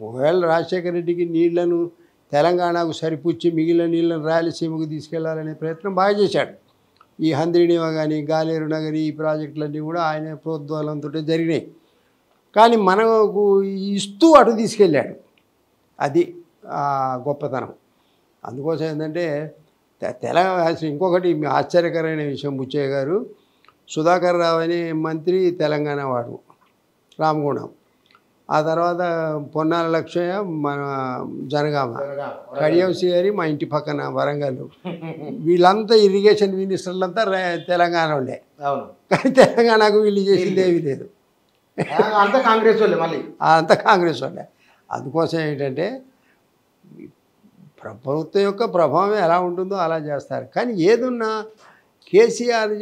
S2: ఒకవేళ రాజశేఖర రెడ్డికి నీళ్లను తెలంగాణకు సరిపుచ్చి మిగిలిన నీళ్ళను రాయలసీమకు తీసుకెళ్లాలనే ప్రయత్నం బాగా చేశాడు. ఈ హంద్రీనివా కానీ, గాలేరు నగరి ఈ ప్రాజెక్టులన్నీ కూడా ఆయన ప్రోద్బలంతో జరిగినాయి. కానీ మనకు ఇస్తూ అటు తీసుకెళ్ళాడు. అది గొప్పతనం. అందుకోసం ఏంటంటే తెలంగాణ ఇంకొకటి ఆశ్చర్యకరమైన విషయం, బుచ్చయ్య గారు సుధాకర్ రావు అనే మంత్రి తెలంగాణ వాడు, రామగుండం. ఆ తర్వాత పొన్నాల లక్ష్మయ్య మన జనగామ, కడియంసి గారి మా ఇంటి పక్కన వరంగల్. వీళ్ళంతా ఇరిగేషన్ మినిస్టర్లంతా తెలంగాణ వాళ్ళే. కానీ తెలంగాణకు వీళ్ళు చేసింది ఏమీ లేదు,
S1: అంతా కాంగ్రెస్ వాళ్ళే. మళ్ళీ
S2: అంతా కాంగ్రెస్ వాళ్ళే. అందుకోసం ఏంటంటే ప్రభుత్వం యొక్క ప్రభావం ఎలా ఉంటుందో అలా చేస్తారు. కానీ ఏదున్నా కేసీఆర్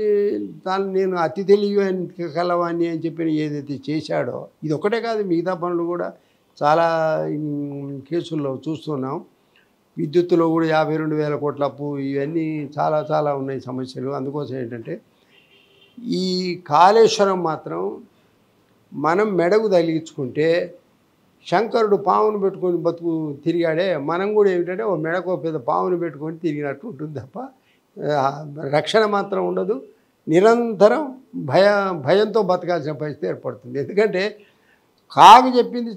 S2: తాను నేను అతి తెలివి కలవాణ్ణి అని చెప్పి ఏదైతే చేశాడో ఇది ఒకటే కాదు, మిగతా పనులు కూడా చాలా కేసుల్లో చూస్తున్నాం. విద్యుత్తులో కూడా 52,000 కోట్ల అప్పు, ఇవన్నీ చాలా చాలా ఉన్నాయి సమస్యలు. అందుకోసం ఏంటంటే ఈ కాళేశ్వరం మాత్రం మనం మెడకు తగిలించుకుంటే శంకరుడు పావును పెట్టుకొని బతుకు తిరిగాడే, మనం కూడా ఏమిటంటే ఓ మెడకు పెద్ద పావును పెట్టుకొని తిరిగినట్టు ఉంటుంది తప్ప రక్షణ మాత్రం ఉండదు. నిరంతరం భయంతో బతకాల్సిన పరిస్థితి ఏర్పడుతుంది. ఎందుకంటే కాగు చెప్పింది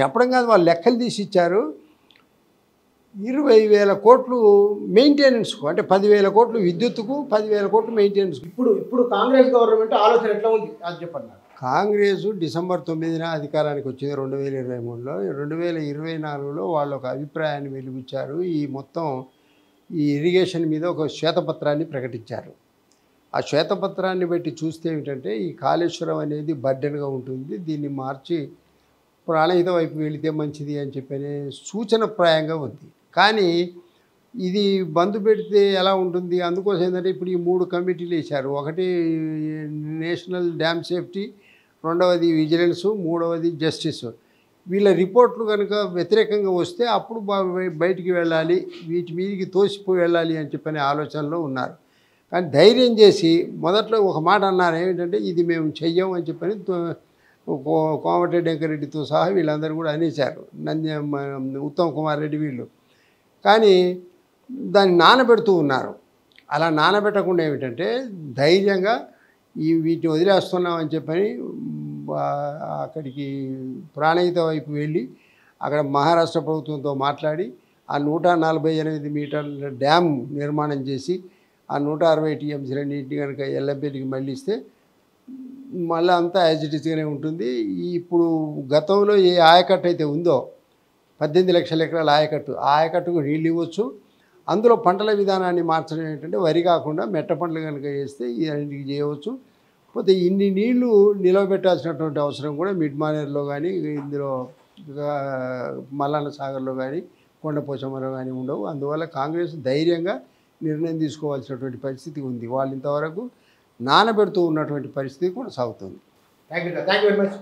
S2: చెప్పడం కాదు, వాళ్ళు లెక్కలు తీసి ఇచ్చారు. 20,000 కోట్లు మెయింటెనెన్స్కు, అంటే 10,000 కోట్లు విద్యుత్తుకు, 10,000 కోట్లు మెయింటెనెన్స్కు.
S1: ఇప్పుడు కాంగ్రెస్ గవర్నమెంట్ ఆలోచన ఎట్లా ఉంది అది చెప్పండి.
S2: కాంగ్రెసు డిసెంబర్ 9న అధికారానికి వచ్చింది 2023లో. 2024లో వాళ్ళు ఒక అభిప్రాయాన్ని వెలిబుచ్చారు. ఈ మొత్తం ఈ ఇరిగేషన్ మీద ఒక శ్వేతపత్రాన్ని ప్రకటించారు. ఆ శ్వేతపత్రాన్ని బట్టి చూస్తే ఏమిటంటే ఈ కాళేశ్వరం అనేది బర్డెన్గా ఉంటుంది, దీన్ని మార్చి ప్రాణహిత వైపు వెళితే మంచిది అని చెప్పనే సూచనప్రాయంగా ఉంది. కానీ ఇది బంద్ పెడితే ఎలా ఉంటుంది? అందుకోసం ఏంటంటే ఇప్పుడు ఈ 3 కమిటీలు వేశారు. ఒకటి నేషనల్ డ్యామ్ సేఫ్టీ, రెండవది విజిలెన్స్, మూడవది జస్టిస్. వీళ్ళ రిపోర్ట్లు కనుక వ్యతిరేకంగా వస్తే అప్పుడు బయటికి వెళ్ళాలి, వీటి మీదకి తోసిపోయి వెళ్ళాలి అని చెప్పనే ఆలోచనలో ఉన్నారు. కానీ ధైర్యం చేసి మొదట్లో ఒక మాట అన్నారు, ఏమిటంటే ఇది మేము చెయ్యం అని చెప్పని కోమటిరెడ్డి వెంకరెడ్డితో సహా వీళ్ళందరూ కూడా అనేశారు, ఉత్తమ్ కుమార్ రెడ్డి వీళ్ళు. కానీ దాన్ని నానబెడుతూ ఉన్నారు. అలా నానబెట్టకుండా ఏమిటంటే ధైర్యంగా వీటిని వదిలేస్తున్నామని చెప్పని అక్కడికి ప్రాణహిత వైపు వెళ్ళి అక్కడ మహారాష్ట్ర ప్రభుత్వంతో మాట్లాడి ఆ 148 మీటర్ల డ్యామ్ నిర్మాణం చేసి ఆ 160 టీఎంసీలన్నింటినీ కనుక ఎల్లంపల్లికి మళ్ళిస్తే మళ్ళీ అంతా యాజ్ ఇట్ ఈస్గానే ఉంటుంది. ఇప్పుడు గతంలో ఏ ఆయకట్టు అయితే ఉందో 18 లక్షల ఎకరాల ఆయకట్టు, ఆ ఆయకట్టుకు నీళ్ళు ఇవ్వచ్చు. అందులో పంటల విధానాన్ని మార్చడం ఏంటంటే వరి కాకుండా మెట్ట పంటలు కనుక వేస్తే ఇవన్నిటికి చేయవచ్చు. పోతే ఇన్ని నీళ్లు నిలవబెట్టాల్సినటువంటి అవసరం కూడా మిడ్ మానేర్లో కానీ, ఇందులో మల్లన్న సాగర్లో కానీ, కొండపోచమ్మలో కానీ ఉండవు. అందువల్ల కాంగ్రెస్ ధైర్యంగా నిర్ణయం తీసుకోవాల్సినటువంటి పరిస్థితి ఉంది. వాళ్ళు ఇంతవరకు నానబెడుతూ ఉన్నటువంటి పరిస్థితి కొనసాగుతుంది.
S1: Thank you very much.